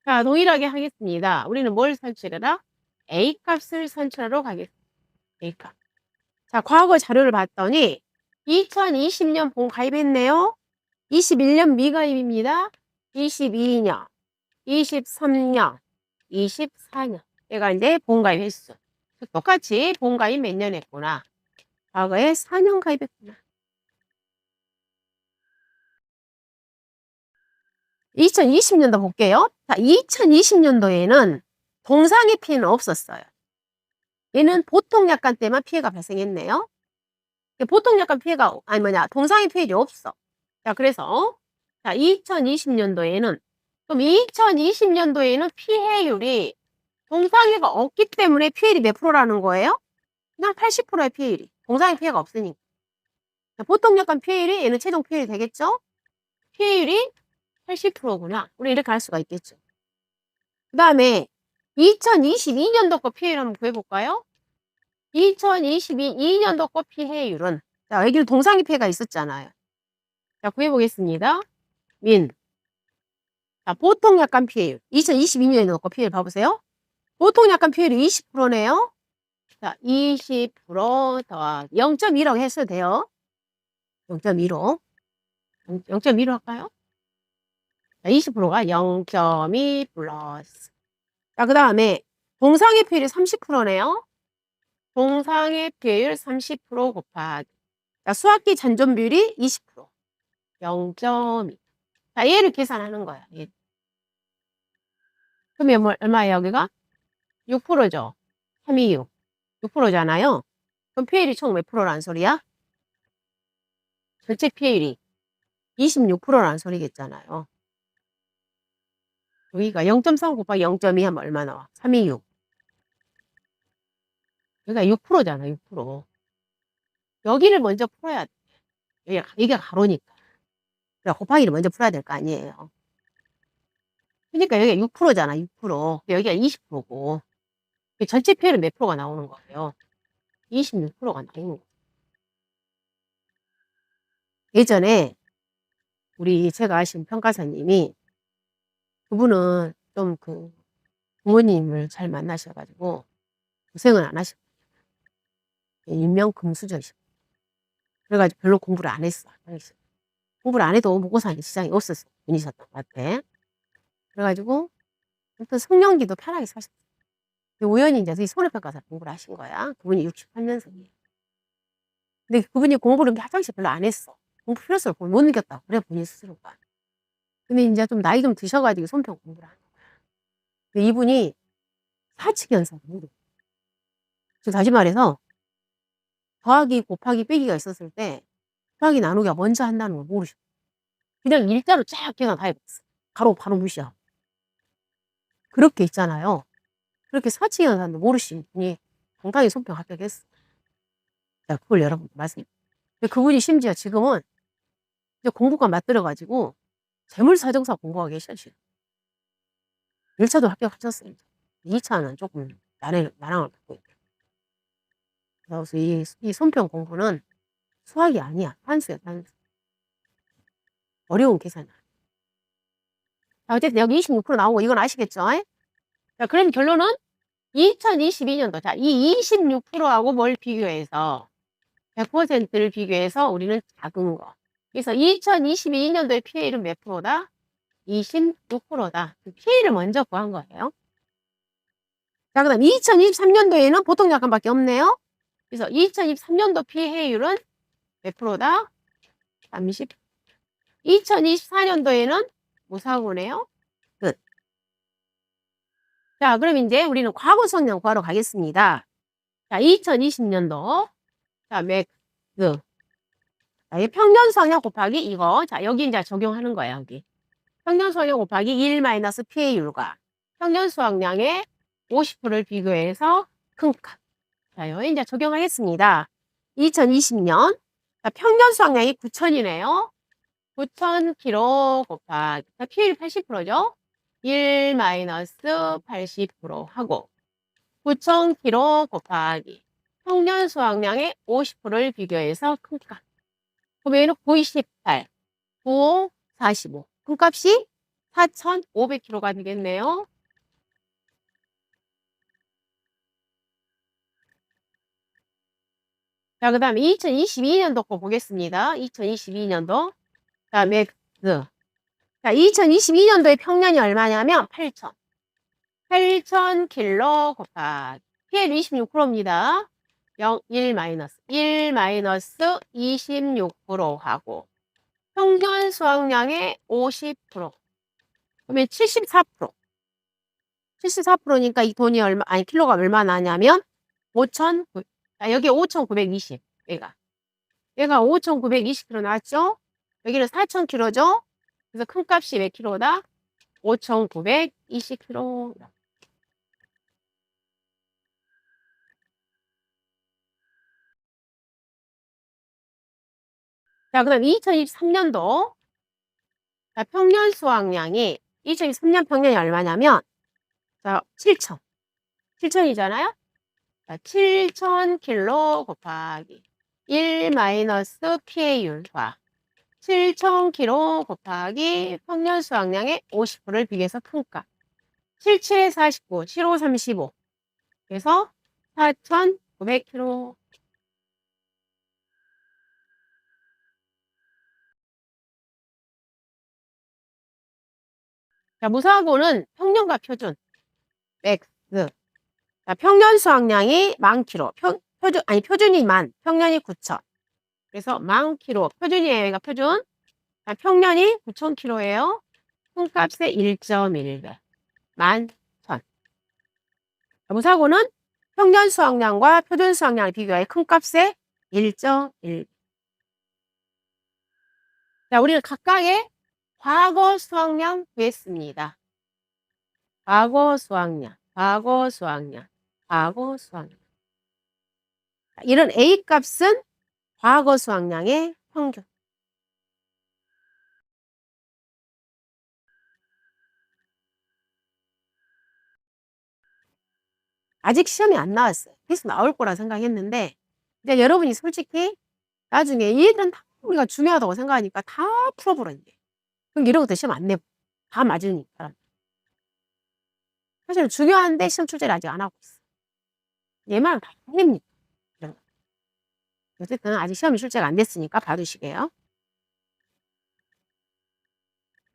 자, 동일하게 하겠습니다. 우리는 뭘 산출해라? A값을 산출하러 가겠습니다. A값. 자, 과거 자료를 봤더니 2020년 본 가입했네요. 21년 미가입입니다. 22년, 23년, 24년. 얘가 이제 본가입 횟수. 똑같이 본가입 몇 년 했구나. 과거에 4년 가입했구나. 2020년도 볼게요. 자, 2020년도에는 동상의 피해는 없었어요. 얘는 보통 약관 때만 피해가 발생했네요. 보통 약관 피해가, 아니 뭐냐, 동상의 피해가 없어. 자, 그래서, 자, 2020년도에는, 그럼 2020년도에는 피해율이 동상해가 없기 때문에 피해율이 몇 프로라는 거예요? 그냥 80%의 피해율이. 동상의 피해가 없으니까. 자, 보통 약관 피해율이 얘는 최종 피해율이 되겠죠? 피해율이 80%구나. 우리 이렇게 할 수가 있겠죠. 그 다음에 2022년도 거 피해율 한번 구해볼까요? 2022년도 거 피해율은, 자, 여기는 동상의 피해가 있었잖아요. 자, 구해보겠습니다. 민. 자, 보통 약관 피해율. 2022년에 넣고 피해율 봐보세요. 보통 약관 피해율이 20%네요. 자, 20% 더하기 0.1억 했어도 돼요. 0.15. 0.15 할까요? 자, 20%가 0.2 플러스. 자, 그 다음에 동상의 피해율이 30%네요. 동상의 피해율 30% 곱하기. 자, 수학기 잔존비율이 20%. 0.2. 자, 얘를 계산하는 거야. 얘. 그러면 뭐, 얼마예요, 여기가? 6%죠. 326. 6%잖아요. 그럼 피해율이 총 몇 프로라는 소리야? 전체 피해율이 26%라는 소리겠잖아요. 여기가 0.3 곱하기 0.2 하면 얼마 나와? 326. 여기가 6%잖아, 6%. 여기를 먼저 풀어야 돼. 여기가 가로니까. 그래, 곱하기를 먼저 풀어야 될 거 아니에요. 그러니까 여기가 6%잖아, 6%. 여기가 20%고. 전체 피해율은 몇 프로가 나오는 거예요? 26%가 나오는 거예요. 예전에 우리 제가 아신 평가사님이 그분은 좀 부모님을 잘 만나셔가지고 고생을 안 하셨고 일명 금수저이셨고 그래가지고 별로 공부를 안 했어. 공부를 안 해도 먹고 사는 시장이 없었어. 분이셨던 것 같아. 그래가지고 아무튼 성년기도 편하게 사셨어. 우연히 이제 이 손해평가사 공부를 하신 거야. 그분이 68년생이에요. 근데 그분이 공부를 화장실 별로 안 했어. 공부 필요성을 못 느꼈다고. 그래, 본인 스스로가. 근데 이제 좀 나이 좀 드셔가지고 손평 공부를 하는 거야. 근데 이분이 사칙연산을 모르고. 다시 말해서, 더하기, 곱하기, 빼기가 있었을 때, 더하기, 나누기가 먼저 한다는 걸 모르셔. 그냥 일자로 쫙 계산 다 해봤어. 바로 무시하고. 그렇게 있잖아요. 그렇게 사칙연산도 모르신 분이 당당히 손평 합격했어. 자, 그걸 여러분 말씀. 그분이 심지어 지금은 이제 공부가 맞들어가지고 재물사정사 공부하고 계셔, 지금. 1차도 합격하셨어요. 2차는 조금 난항을 받고 있고. 그래서 이 손평 공부는 수학이 아니야. 산수야, 산수. 어려운 계산이야. 자, 어쨌든 여기 26% 나오고 이건 아시겠죠? 자, 그럼 결론은 2022년도. 자, 이 26%하고 뭘 비교해서 100%를 비교해서 우리는 작은 거. 그래서 2022년도의 PA율은 몇 프로다? 26%다. 그 PA를 먼저 구한 거예요. 자, 그 다음 2023년도에는 보통 약관밖에 없네요. 그래서 2023년도 PA율은 몇 프로다? 30. 2024년도에는 무사고네요. 끝. 자, 그럼 이제 우리는 과거 수학량 구하러 가겠습니다. 자, 2020년도. 자, 맥스. 자, 이 평년 수학량 곱하기 이거. 자, 여기 이제 적용하는 거야, 여기. 평년 수학량 곱하기 1 마이너스 PA율과 평년 수학량의 50%를 비교해서 큰 값. 자, 여기 이제 적용하겠습니다. 2020년. 자, 평년 수학량이 9,000이네요. 9,000kg 곱하기. 자, PA율 80%죠? 1 마이너스 80% 하고 9,000kg 곱하기 평년 수확량의 50%를 비교해서 큰 값. 그럼 얘는 928, 9, 45. 큰 값이 4,500kg가 되겠네요. 자, 그 다음에 2022년도 거 보겠습니다. 2022년도. 자, 맥스. 자, 2022년도의 평년이 얼마냐면 8,000. 8,000kg 곱하기 PL 26%입니다. 0, 1 마이너스 26% 하고 평년 수확량의 50%. 그러면 74%. 74%니까 이 돈이 얼마, 아니, 킬로가 얼마 나냐면 5,900. 자, 여기 5,920. 얘가 5,920kg 나왔죠? 여기는 4,000kg죠? 그래서 큰 값이 몇 킬로다? 5,920kg. 자, 그 다음 2023년도. 자, 평년 수확량이 2023년 평년이 얼마냐면 자, 7,000. 7,000이잖아요? 자, 7,000kg 곱하기 1 마이너스 PA율과 7,000kg 곱하기 평년 수확량의 50%를 비교해서 큰 값. 77에 49, 75, 35. 그래서 4,900kg. 자, 무사고는 평년과 표준. 맥스. 자, 평년 수확량이 10,000kg. 표준이 10,000, 평년이 9,000. 그래서 10,000kg. 표준이에요. 얘가 표준. 자, 평년이 9,000kg예요. 큰 값의 1.1배. 11,000. 무사고는 평년 수확량과 표준 수확량을 비교하여 큰 값의 1.1. 자, 우리는 각각의 과거 수확량 구했습니다. 과거 수확량, 과거 수확량, 과거 수확량. 이런 A 값은 과거 수확량의 평균. 아직 시험이 안 나왔어요. 계속 나올 거라 생각했는데, 이제 여러분이 솔직히 나중에 얘들은 다 우리가 중요하다고 생각하니까 다 풀어보라, 이제. 그럼 이런 것도 시험 안 내고, 다 맞으니까. 사실 중요한데 시험 출제를 아직 안 하고 있어. 얘만 다 해냅니다. 어쨌든 아직 시험이 출제가 안 됐으니까 봐두시게요.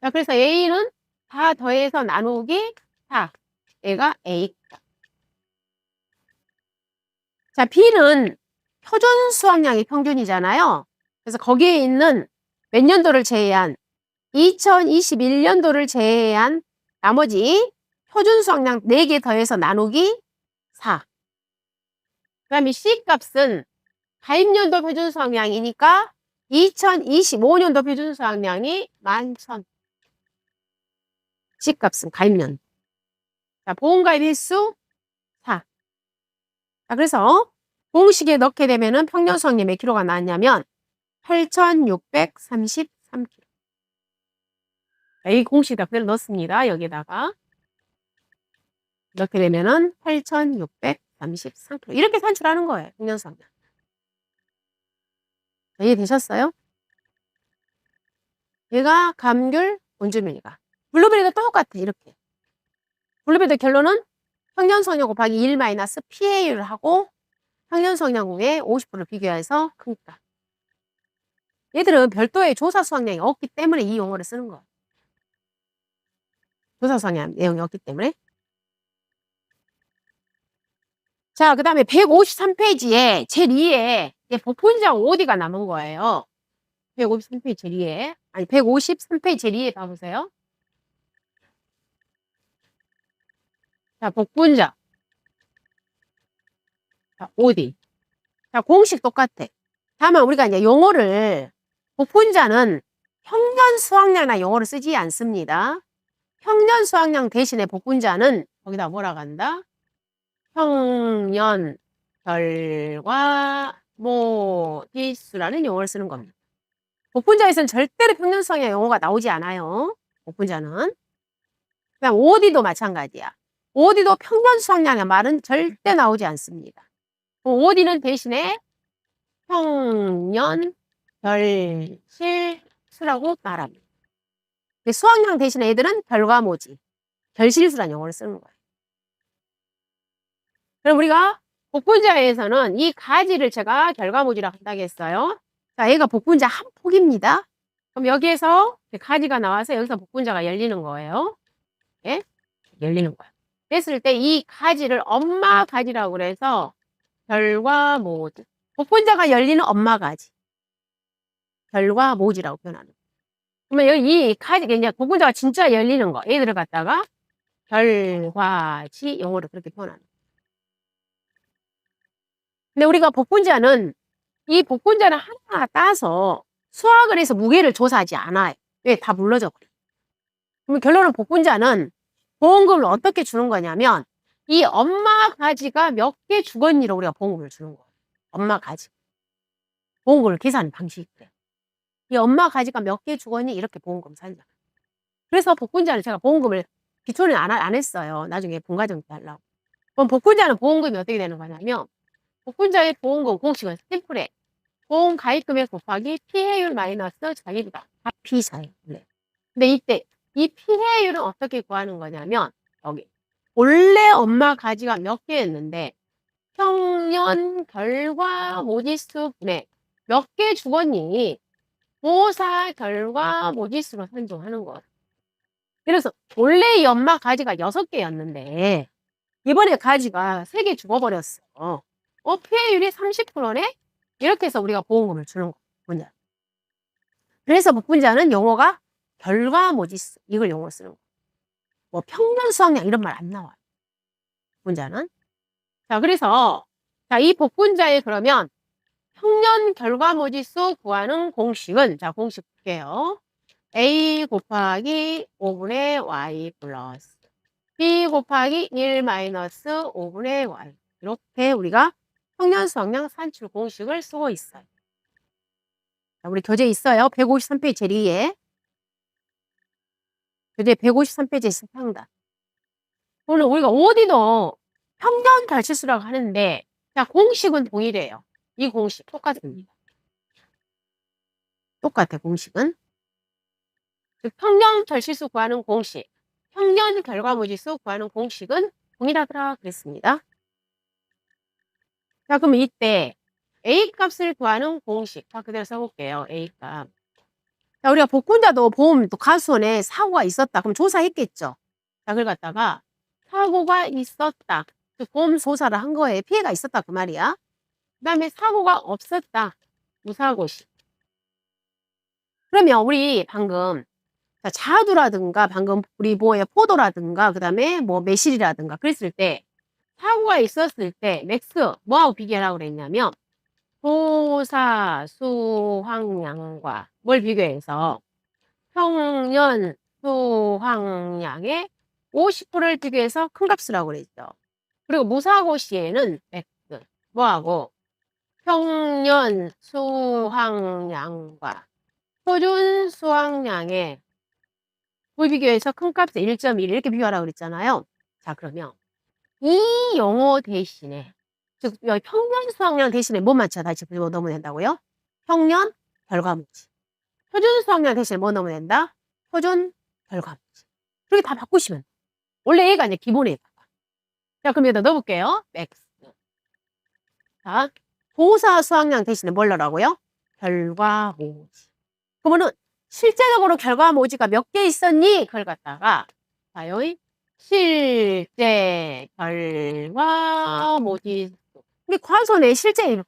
자, 그래서 A는 다 더해서 나누기 4. 얘가 A. 자, B는 표준 수확량이 평균이잖아요. 그래서 거기에 있는 몇 년도를 제외한 2021년도를 제외한 나머지 표준 수확량 4개 더해서 나누기 4. 그 다음에 C 값은 가입년도 표준 수확량이니까 2025년도 표준 수확량이 11,000. C 값은 가입년. 자, 보험가입 횟수 4. 자, 그래서 공식에 넣게 되면은 평년 수확량 몇 킬로가 나왔냐면 8,633kg. 이 공식에다 그대로 넣습니다. 여기다가 넣게 되면은 8,633kg. 이렇게 산출하는 거예요. 평년 수확량. 이해되셨어요? 얘가 감귤, 온주밀리가. 블루베리도 똑같아. 이렇게. 블루베리도 결론은 평년 수확량 곱하기 1 마이너스 PA를 하고 평년 수확량의 50%를 비교해서 큰 값. 얘들은 별도의 조사 수확량이 없기 때문에 이 용어를 쓰는 거예요. 조사 수확량 내용이 없기 때문에. 자, 그 다음에 153페이지에 제2에 복분자 OD가 남은 거예요. 153페이지 제2에. 아니, 153페이지 제2에 봐보세요. 자, 복분자. 자, OD. 자, 공식 똑같아. 다만 우리가 이제 용어를, 복분자는 평년 수확량이나 용어를 쓰지 않습니다. 평년 수확량 대신에 복분자는 거기다 뭐라고 한다? 평년 결과 모지수라는 용어를 쓰는 겁니다. 복분자에서는 절대로 평년 수확량 용어가 나오지 않아요. 복분자는. 그다음 OD도 마찬가지야. OD도 평년 수확량의 말은 절대 나오지 않습니다. OD는 대신에 평년 결실수라고 말합니다. 수확량 대신에 애들은 결과모지, 결실수라는 용어를 쓰는 거예요. 그럼 우리가 복분자에서는 이 가지를 제가 결과모지라고 한다고 했어요. 자, 얘가 복분자 한 폭입니다. 그럼 여기에서 가지가 나와서 여기서 복분자가 열리는 거예요. 예? 열리는 거예요. 그랬을 때 이 가지를 엄마 가지라고 그래서 결과모지. 복분자가 열리는 엄마 가지. 결과모지라고 표현하는 거예요. 그러면 여기 이 가지, 이제 복분자가 진짜 열리는 거. 얘들을 갖다가 결과지 용어로 그렇게 표현하는 거예요. 근데 우리가 복분자는 이 복분자를 하나 따서 수확을 해서 무게를 조사하지 않아요. 왜? 다 물러져 버려. 그러면 결론은 복분자는 보험금을 어떻게 주는 거냐면 이 엄마 가지가 몇 개 죽었니로 우리가 보험금을 주는 거예요. 엄마 가지. 보험금을 계산하는 방식이 그래요. 이 엄마 가지가 몇 개 죽었니 이렇게 보험금 산다. 그래서 복분자는 제가 보험금을 기초는 안 했어요. 나중에 분과정 때 하려고. 그럼 복분자는 보험금이 어떻게 되는 거냐면 복분자의 보험금 공식은 심플해. 보험 가입금액 곱하기 피해율 마이너스 자기부담. 다 피사예요. 네. 근데 이때 이 피해율은 어떻게 구하는 거냐면 여기 원래 엄마 가지가 몇 개였는데 평년 결과 모지수 분의 몇 개 죽었니? 모사 결과 모지수로 산정하는 거예요. 그래서 원래 이 엄마 가지가 6개였는데 이번에 가지가 3개 죽어버렸어. 피해율이 30%네? 이렇게 해서 우리가 보험금을 주는 거예요. 그래서 복분자는 용어가 결과모지수 이걸 용어로 쓰는 거예요. 뭐 평년 수확량 이런 말 안 나와요. 복분자는. 자, 그래서 자, 이 복분자에 그러면 평년 결과모지수 구하는 공식은 자, 공식 볼게요. A 곱하기 5분의 Y 플러스 B 곱하기 1 마이너스 5분의 Y 이렇게 우리가 평년 수확량 산출 공식을 쓰고 있어요. 자, 우리 교재 있어요. 153페이지 제일 위에. 교재 153페이지에 있습니다. 오늘 우리가 어디도 평년 결실수라고 하는데 자, 공식은 동일해요. 이 공식 똑같습니다. 똑같아, 공식은. 즉, 평년 결실수 구하는 공식, 평년 결과모지수 구하는 공식은 동일하더라 그랬습니다. 자, 그럼 이때 A 값을 구하는 공식. 자, 그대로 써볼게요. A 값. 자, 우리가 복분자도 보험 또 가수원에 사고가 있었다. 그럼 조사했겠죠. 자, 그걸 갖다가 사고가 있었다. 보험 조사를 한 거에 피해가 있었다. 그 말이야. 그다음에 사고가 없었다. 무사고시. 그러면 우리 방금 자, 자두라든가 방금 우리 뭐에 포도라든가 그다음에 뭐 매실이라든가 그랬을 때 사고가 있었을 때 맥스 뭐하고 비교하라고 그랬냐면 도사 수확량과 뭘 비교해서 평년 수확량의 50%를 비교해서 큰 값이라고 그랬죠. 그리고 무사고 시에는 맥스 뭐하고 평년 수확량과 표준 수확량의 뭘 비교해서 큰 값에 1.1 이렇게 비교하라고 그랬잖아요. 자, 그러면 이 용어 대신에 즉 여기 평년 수확량 대신에 뭐 맞춰 다시 뭐 넣으면 된다고요? 평년 결과물지. 표준 수확량 대신에 뭐 넣으면 된다? 표준 결과물지. 그렇게 다 바꾸시면 원래 얘가 이제 기본이에요. 자, 그럼 여기다 넣어볼게요. 맥스. 자, 도사 수확량 대신에 뭘 넣으라고요? 결과모지. 그러면은 실제적으로 결과모지가 몇 개 있었니? 그걸 갖다가 자, 여기 실제 결과모지. 근데 과거에 실제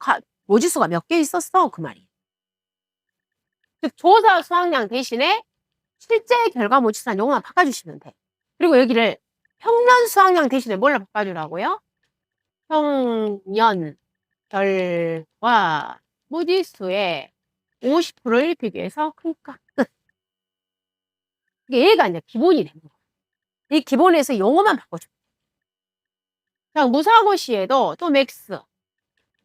모지수가 몇 개 있었어? 그 말이에요. 즉 조사 수확량 대신에 실제 결과모지수는 요거만 바꿔주시면 돼. 그리고 여기를 평년 수확량 대신에 뭘로 바꿔주라고요? 평년 결과모지수의 50%를 비교해서 크니까 끝. 이게 얘가 이제 기본이 되는 거야. 이 기본에서 용어만 바꿔줘. 자, 무사고 시에도 또 맥스.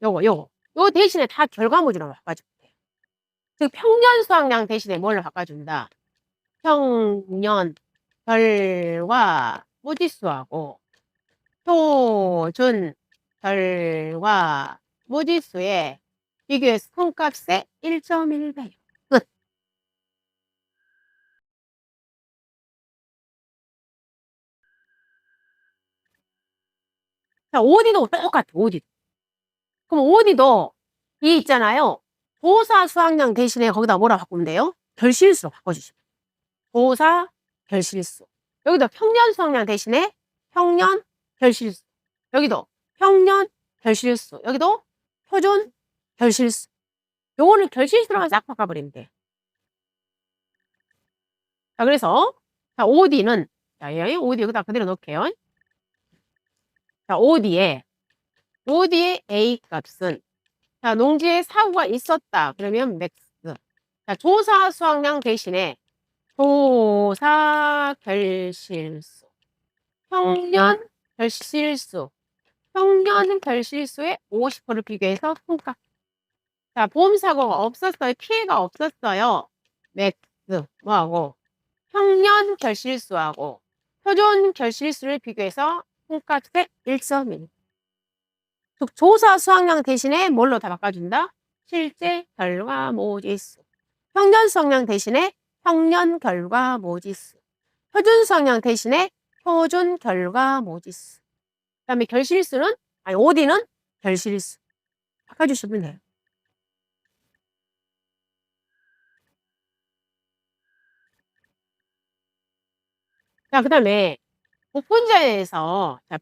요거 대신에 다 결과모지로 바꿔주면 돼요. 즉, 평년 수확량 대신에 뭘로 바꿔준다? 평년 결과모지수하고 표준 결과모지수의 비교해서 큰 값의 1.1배요. 끝. 자, OD도 똑같아, OD. 그럼 OD도 이 있잖아요. 도사 수확량 대신에 거기다 뭐라 바꾸면 돼요? 결실수로 바꿔주시면 돼요. 도사 결실수. 여기도 평년 수확량 대신에 평년 결실수. 여기도 평년 결실수. 여기도 표준 결실수. 요거는 결실수로만 싹 바꿔버리면 돼. 자, 그래서 자, OD는 자, OD 여기다 그대로 넣을게요. 자, OD의 A 값은 자, 농지에 사고가 있었다. 그러면 맥스. 자, 조사 수확량 대신에 조사 결실수. 평년 결실수. 평년 결실수의 50%를 비교해서 평가. 자, 보험사고가 없었어요. 피해가 없었어요. 맥스. 뭐하고? 평년 결실수하고 표준 결실수를 비교해서 콩값의 1.1. 즉 조사 수확량 대신에 뭘로 다 바꿔준다? 실제 결과모지수. 평년 수확량 대신에 평년 결과모지수. 표준 수확량 대신에 표준 결과모지수. 그 다음에 결실수는 아니 OD는 결실수. 바꿔주시면 돼요. 자, 그 다음에 복분자에서 자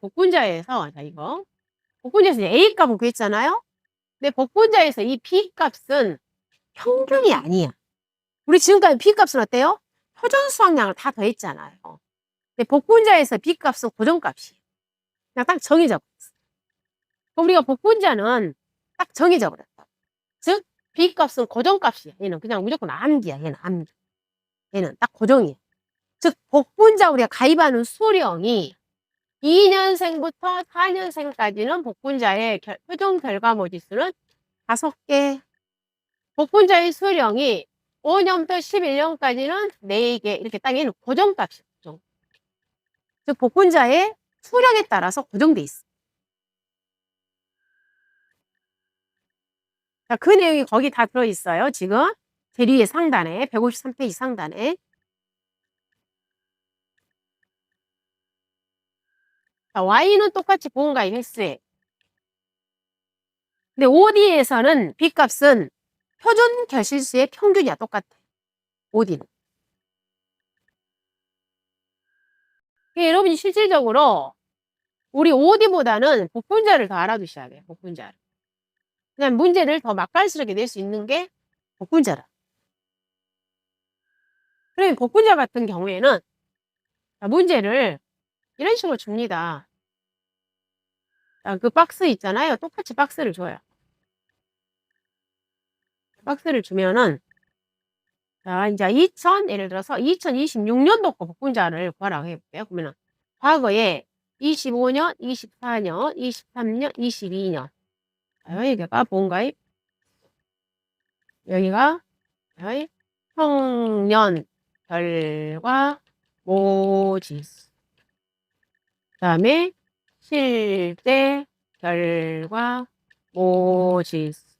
이거 복분자에서 A 값은 구했잖아요. 근데 복분자에서 이 B 값은 평균이 아니야. 우리 지금까지 B 값은 어때요? 표준 수확량을 다 더했잖아요. 근데 복분자에서 B 값은 고정값이에요. 그냥 딱 정해져 버렸어. 그럼 우리가 복분자는 딱 정해져 버렸다. 즉 B 값은 고정값이야. 얘는 그냥 무조건 암기야. 얘는 암기. 얘는 딱 고정이야. 즉 복분자 우리가 가입하는 수령이 2년생부터 4년생까지는 복분자의 표준 결과모지수는 5개. 복분자의 수령이 5년부터 11년까지는 4개. 이렇게 딱 얘는 고정값이죠. 고정. 즉 복분자의 수령에 따라서 고정돼 있어. 자, 그 내용이 거기 다 들어있어요. 지금 제일 위에 상단에 153페이지 상단에. 자, Y는 똑같이 보험가입 횟수에. 근데 OD에서는 B값은 표준 결실수의 평균이야. 똑같아. OD는. 여러분이 실질적으로 우리 OD보다는 복분자를 더 알아두셔야 돼요. 복분자를. 그냥 문제를 더 맛깔스럽게 낼 수 있는 게 복분자라. 그러면 복분자 같은 경우에는 문제를 이런 식으로 줍니다. 그 박스 있잖아요. 똑같이 박스를 줘요. 박스를 주면은 자, 이제 예를 들어서 2026년도 거 복분자를 구하라고 해볼게요. 그러면은 과거에 25년, 24년, 23년, 22년. 여기가 본가입, 여기가 평년 결과 모지수. 그 다음에 실제 결과 모지수.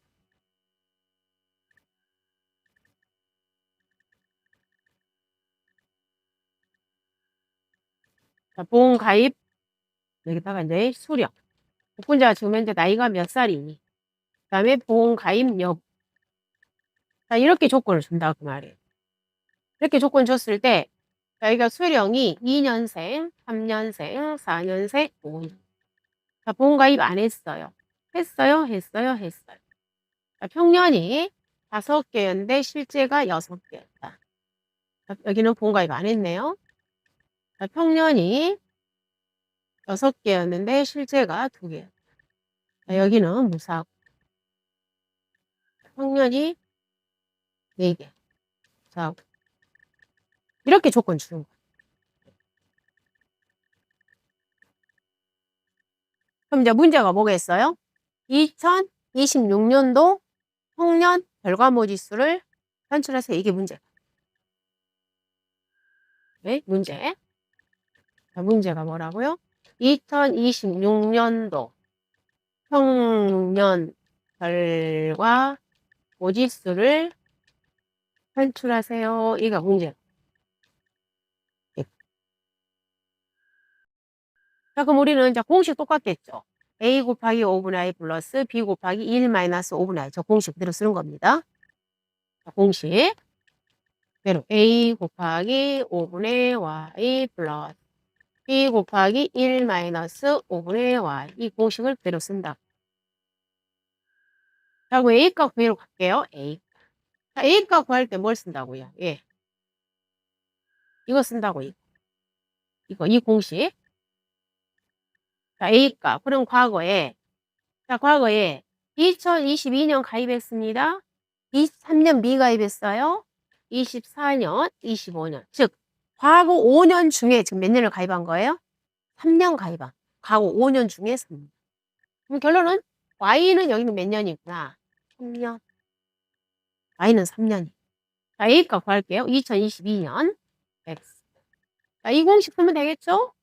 자, 본가입, 여기다가 이제 수령. 복분자가 지금 현재 나이가 몇 살이니? 그 다음에 본가입 여부. 자, 이렇게 조건을 준다, 그 말이에요. 이렇게 조건 줬을 때, 여기가 수령이 2년생, 3년생, 4년생, 5년. 자, 본가입 안 했어요. 했어요? 했어요? 자, 평년이 5개였는데 실제가 6개였다. 자, 여기는 본가입 안 했네요. 자, 평년이 6개였는데 실제가 2개였다. 자, 여기는 무사고. 평년이 4개. 자, 이렇게 조건 주는 거예요. 그럼 이제 문제가 뭐겠어요? 2026년도 평년 결과모지수를 산출해서 이게 문제. 네? 문제. 자, 문제가 뭐라고요? 2026년도 평년 결과 모지수를 산출하세요. 이가 문제. 예. 자, 그럼 우리는 이제 공식 똑같겠죠. a 곱하기 5분의 i 플러스 b 곱하기 1 마이너스 5분의 i. 저 공식 그대로 쓰는 겁니다. 자, 공식. 그대로 a 곱하기 5분의 y 플러스 b 곱하기 1 마이너스 5분의 y. 이 공식을 그대로 쓴다. 자, 그럼 A값 구해로 갈게요. A. 자, A값 구할 때 뭘 쓴다고요? 예. 이거 쓴다고, 이거, 이 공식. 자, A값. 그럼 과거에 2022년 가입했습니다. 23년 미가입했어요. 24년, 25년. 즉, 과거 5년 중에 지금 몇 년을 가입한 거예요? 3년 가입한. 과거 5년 중에 3년. 그럼 결론은 Y는 여기는 몇 년이구나? 3년. Y는 3년이. 자, A값 구할게요. 2022년 X. 자, 이 공식 쓰면 되겠죠?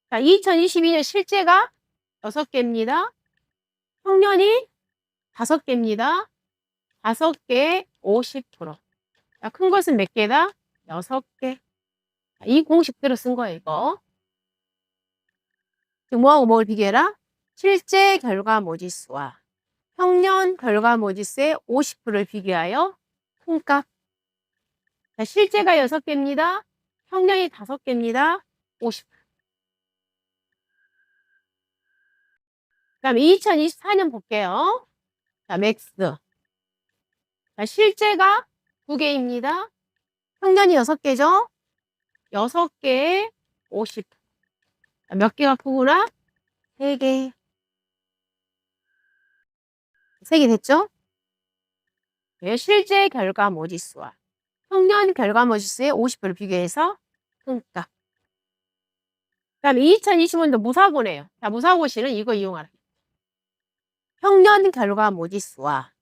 자, 2022년 실제가 6개입니다. 평년이 5개입니다. 5개 50%. 자, 큰 것은 몇 개다? 6개. 자, 이 공식대로 쓴 거예요, 이거. 지금 뭐하고 뭘 비교해라? 실제 결과 모지수와 평년 결과 모지수의 50%를 비교하여 큰 값. 자, 실제가 6개입니다. 평년이 5개입니다. 50%. 그 다음에 2024년 볼게요. 자, 맥스. 자, 실제가 2개입니다. 평년이 6개죠? 6개에 50. 자, 몇 개가 크구나? 3개. 3개 됐죠? 네, 실제 결과 모지수와 평년 결과 모지수의 50%를 비교해서 큰 값. 그 다음에 2025년도 무사고네요. 자, 무사고시는 이거 이용하라. 평년 결과 모지수와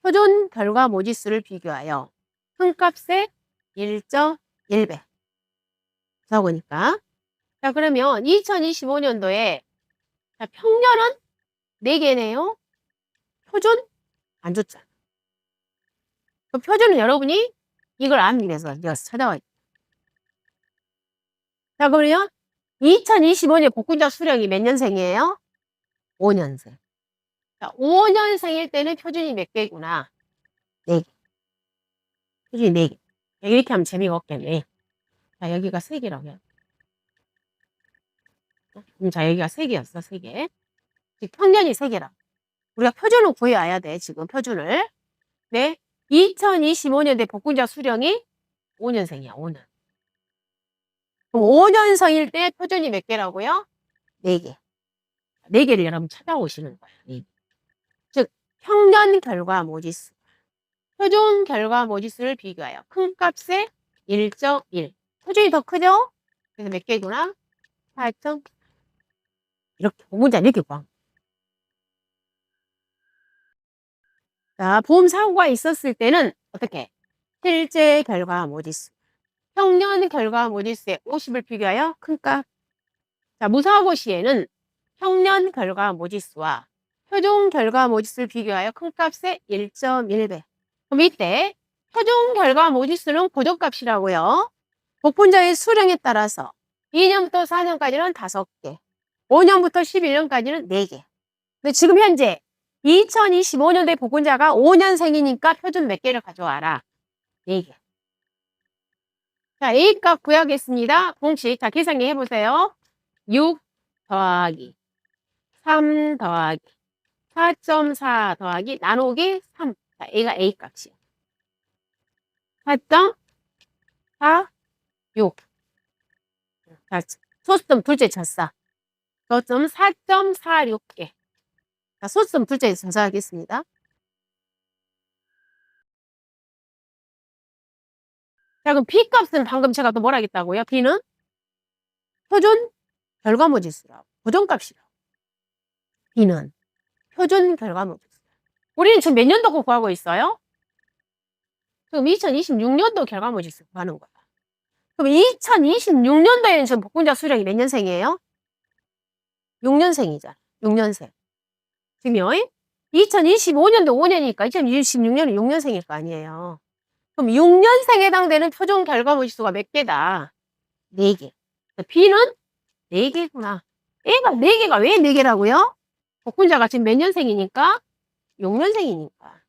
표준 결과 모지수를 비교하여 큰 값의 1.1배. 무사고니까. 자, 그러면 2025년도에 자, 평년은 4개네요. 표준 안 줬잖아. 그 표준은 여러분이 이걸 암기 해서 찾아와. 자, 그러면 2025년 복분자 수령이 몇 년생이에요? 5년생. 자, 5년생일 때는 표준이 몇 개구나? 4개. 표준이 4개. 이렇게 하면 재미가 없겠네. 자, 여기가 3개라고 해요. 자, 여기가 3개였어, 3개. 즉, 평년이 3개라. 우리가 표준을 구해와야 돼, 지금 표준을. 네. 2025년대 복군자 수령이 5년생이야, 5년. 그럼 5년생일 때 표준이 몇 개라고요? 4개. 4개를 여러분 찾아오시는 거예요. 네. 즉, 평년 결과 모지수. 표준 결과 모지수를 비교하여 큰 값에 1.1. 표준이 더 크죠? 그래서 몇 개구나? 4점. 이렇게, 문자 이렇게 구한. 자, 보험 사고가 있었을 때는 어떻게? 실제 결과 모지수. 평년 결과 모지수에 50을 비교하여 큰 값. 자, 무사고 시에는 평년 결과 모지수와 표준 결과 모지수를 비교하여 큰 값의 1.1배. 그럼 이때 표준 결과 모지수는 고정값이라고요. 복분자의 수령에 따라서 2년부터 4년까지는 5개, 5년부터 11년까지는 4개. 근데 지금 현재 2025년도에 복분자가 5년생이니까 표준 몇 개를 가져와라? 4개. 자, A값 구하겠습니다. 공식. 자, 계산기 해보세요. 6 더하기 3 더하기 4.4 더하기 나누기 3. 자, A가 A값이요. 4.46. 자, 소수점 둘째 쳤어. 소수점 4.46개. 자, 소수점 둘째 전사하겠습니다. 자, 그럼 B값은 방금 제가 또 뭐라 했다고요? B는 표준 결과모지수라고. 고정값이라고. B는 표준 결과모지수. 우리는 지금 몇 년도 거 구하고 있어요? 지금 2026년도 결과모지수 구하는 거야. 그럼 2026년도에는 지금 복분자 수령이 몇 년생이에요? 6년생이잖아. 6년생. 지금요? 2025년도 5년이니까 2026년은 6년생일 거 아니에요. 그럼 6년생에 해당되는 표준 결과모지수가 몇 개다? 4개. B는 4개구나. A가 4개가 왜 4개라고요? 복분자가 지금 몇 년생이니까? 6년생이니까.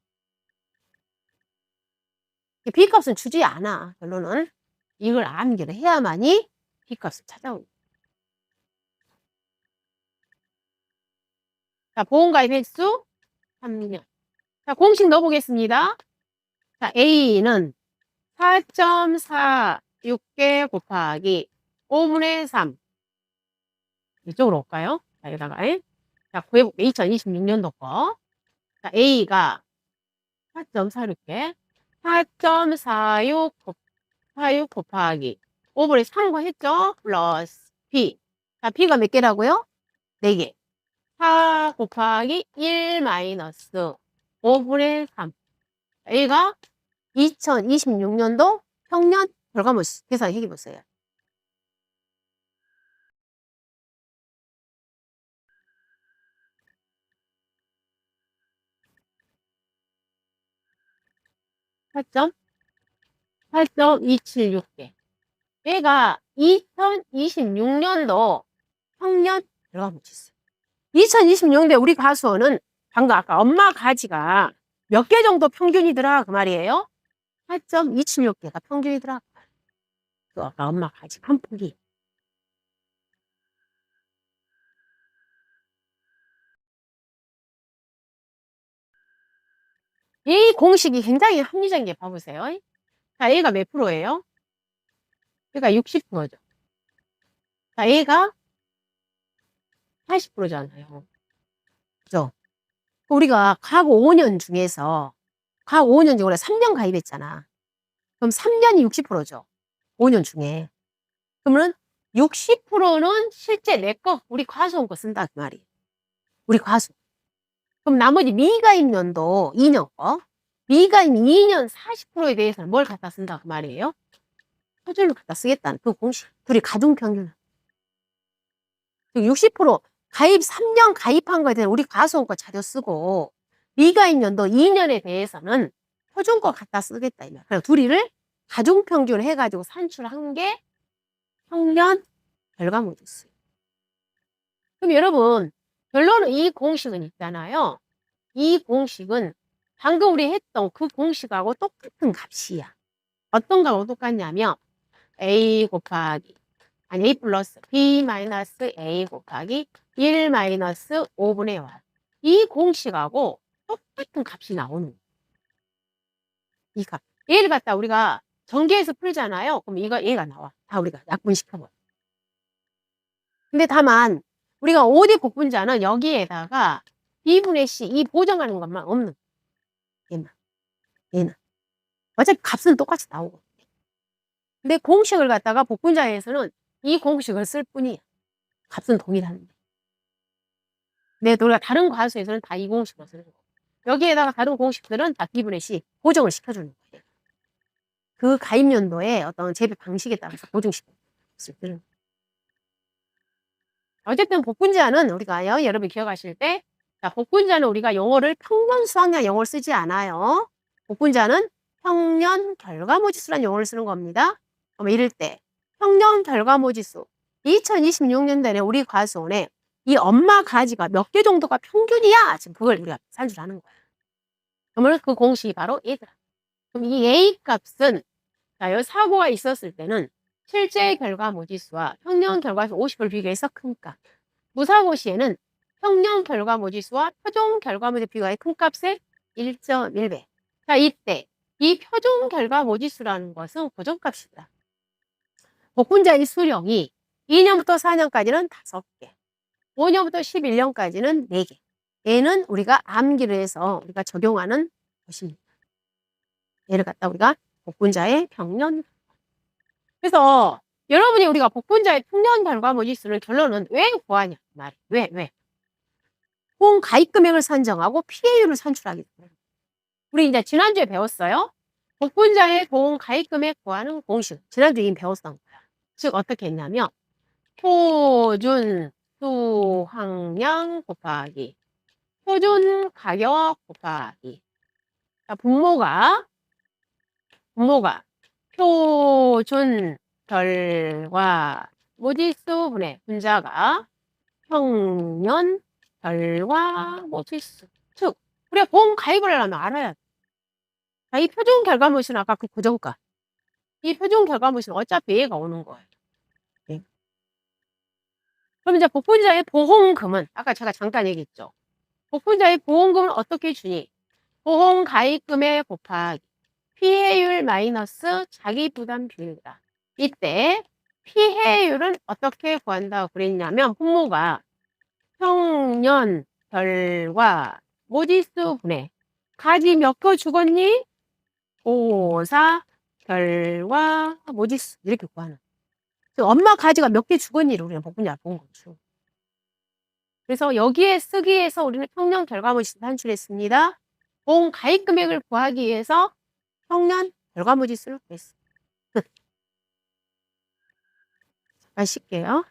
B값은 주지 않아. 결론은. 이걸 암기를 해야만이 B값을 찾아오고. 자, 보험가입 횟수 3년. 자, 공식 넣어보겠습니다. 자, A는 4.46개 곱하기 5분의 3. 이쪽으로 올까요? 자, 여기다가. 자, 구해볼게요. 2026년도 거. 자, A가 4.46개. 4.46 곱하기 5분의 3거 했죠? 플러스 B. 자, B가 몇 개라고요? 4개. 4 곱하기 1 마이너스 5분의 3. A가 2026년도 평년 결과모수 계산해 보세요.8점 8.276개. 얘가 2026년도 평년 결과모수. 2026년도에 우리 과수원은 방금 아까 엄마 가지가 몇 개 정도 평균이더라 그 말이에요. 8.276개가 평균이더라. 또 아까 엄마 가지 한 폭이. 이 공식이 굉장히 합리적인 게 봐보세요. 자, A가 몇 프로예요? 얘가 60%죠. 자, A가 80%잖아요. 그죠? 우리가 각 5년 중에서 각 5년 중에 우리가 3년 가입했잖아. 그럼 3년이 60%죠. 5년 중에. 그러면 60%는 실제 내 거, 우리 과수원 거 쓴다 그 말이에요. 우리 과수. 그럼 나머지 미가입 년도 2년 거. 미가입 2년 40%에 대해서는 뭘 갖다 쓴다 그 말이에요. 표준을 갖다 쓰겠다는 그 공식. 둘이 가중평균. 60% 가입 3년 가입한 거에 대한 우리 과수원 거 자료 쓰고 미가입 년도 2년에 대해서는 표준 거 갖다 쓰겠다. 그래서 둘이를 가중평균 해가지고 산출한 게 평년 결과모지수. 그럼 여러분 결론은 이 공식은 있잖아요. 이 공식은 방금 우리 했던 그 공식하고 똑같은 값이야. 어떤 거하고 똑같냐면 A 곱하기 A 플러스 B 마이너스 A 곱하기 1 마이너스 5분의 1. 이 공식하고 똑같은 값이 나오는 거예요. 이 값. 얘를 갖다 우리가 전개해서 풀잖아요. 그럼 얘가 나와. 다 우리가 약분시켜 버려. 근데 다만 우리가 5D 복분자는 여기에다가 B분의 C 이 보정하는 것만 없는 거예요. 얘는. 어차피 값은 똑같이 나오고. 근데 공식을 갖다가 복분자에서는 이 공식을 쓸 뿐이에요. 값은 동일한데. 근데 우리가 다른 과수에서는 다 이 공식을 쓰는 거고. 여기에다가 다른 공식들은 다 B분의 C 보정을 시켜주는 거예요. 그 가입 연도의 어떤 재배 방식에 따라서 보정시키는 거예요. 어쨌든 복분자는 우리가요, 여러분 기억하실 때, 자, 복분자는 우리가 영어를 평년 수학량 영어를 쓰지 않아요. 복분자는 평년 결과모지수라는 용어를 쓰는 겁니다. 그럼 이럴 때 평년 결과모지수 2026년도에 우리 과수원에 이 엄마 가지가 몇 개 정도가 평균이야. 지금 그걸 우리가 산출하는 거야. 그러면 그 공식이 바로 얘들아. 그럼 이 A 값은 자, 여기 사고가 있었을 때는 실제 결과모지수와 평년 결과수 50을 비교해서 큰 값. 무사고 시에는 평년 결과모지수와 표준 결과모지 비교의 큰 값의 1.1배. 자, 이때 이 표준 결과모지수라는 것은 고정값이다. 복분자의 수령이 2년부터 4년까지는 5개, 5년부터 11년까지는 4개. 얘는 우리가 암기를 해서 우리가 적용하는 것입니다. 얘를 갖다 우리가 복분자의 평년. 그래서 여러분이 우리가 복분자의 평년 결과모지수를 결론은 왜 구하냐 말이 왜? 총 가입 금액을 산정하고 피해율을 산출하기 때문에. 우리 이제 지난주에 배웠어요. 복분자의 총 가입 금액 구하는 공식. 지난주에 이미 배웠던 거야. 즉 어떻게 했냐면 표준 수확량 곱하기 표준 가격 곱하기. 자, 분모가 표준 결과 모지수 분의 분자가 평년 결과 모지수. 즉 우리가 보험 가입을 하려면 알아야 돼. 자, 이 표준 결과 모지수는 아까 그 고정가. 이 표준 결과 모지수는 어차피 얘가 오는 거예요. 네. 그럼 이제 복분자의 보험금은 아까 제가 잠깐 얘기했죠. 복분자의 보험금은 어떻게 주니? 보험 가입금에 곱하기 피해율 마이너스 자기부담 비율이다. 이때 피해율은 어떻게 구한다고 그랬냐면 분모가 평년 결과 모지수 분의 가지 몇 개 죽었니? 5, 4 결과 모지수 이렇게 구하는. 엄마 가지가 몇 개 죽었니를 우리는 복분자를 본 거죠. 그래서 여기에 쓰기 위해서 우리는 평년 결과 모지수 산출했습니다. 보험 가입 금액을 구하기 위해서 평년 결과 모지수를 구했습니다. 잠깐 쉴게요.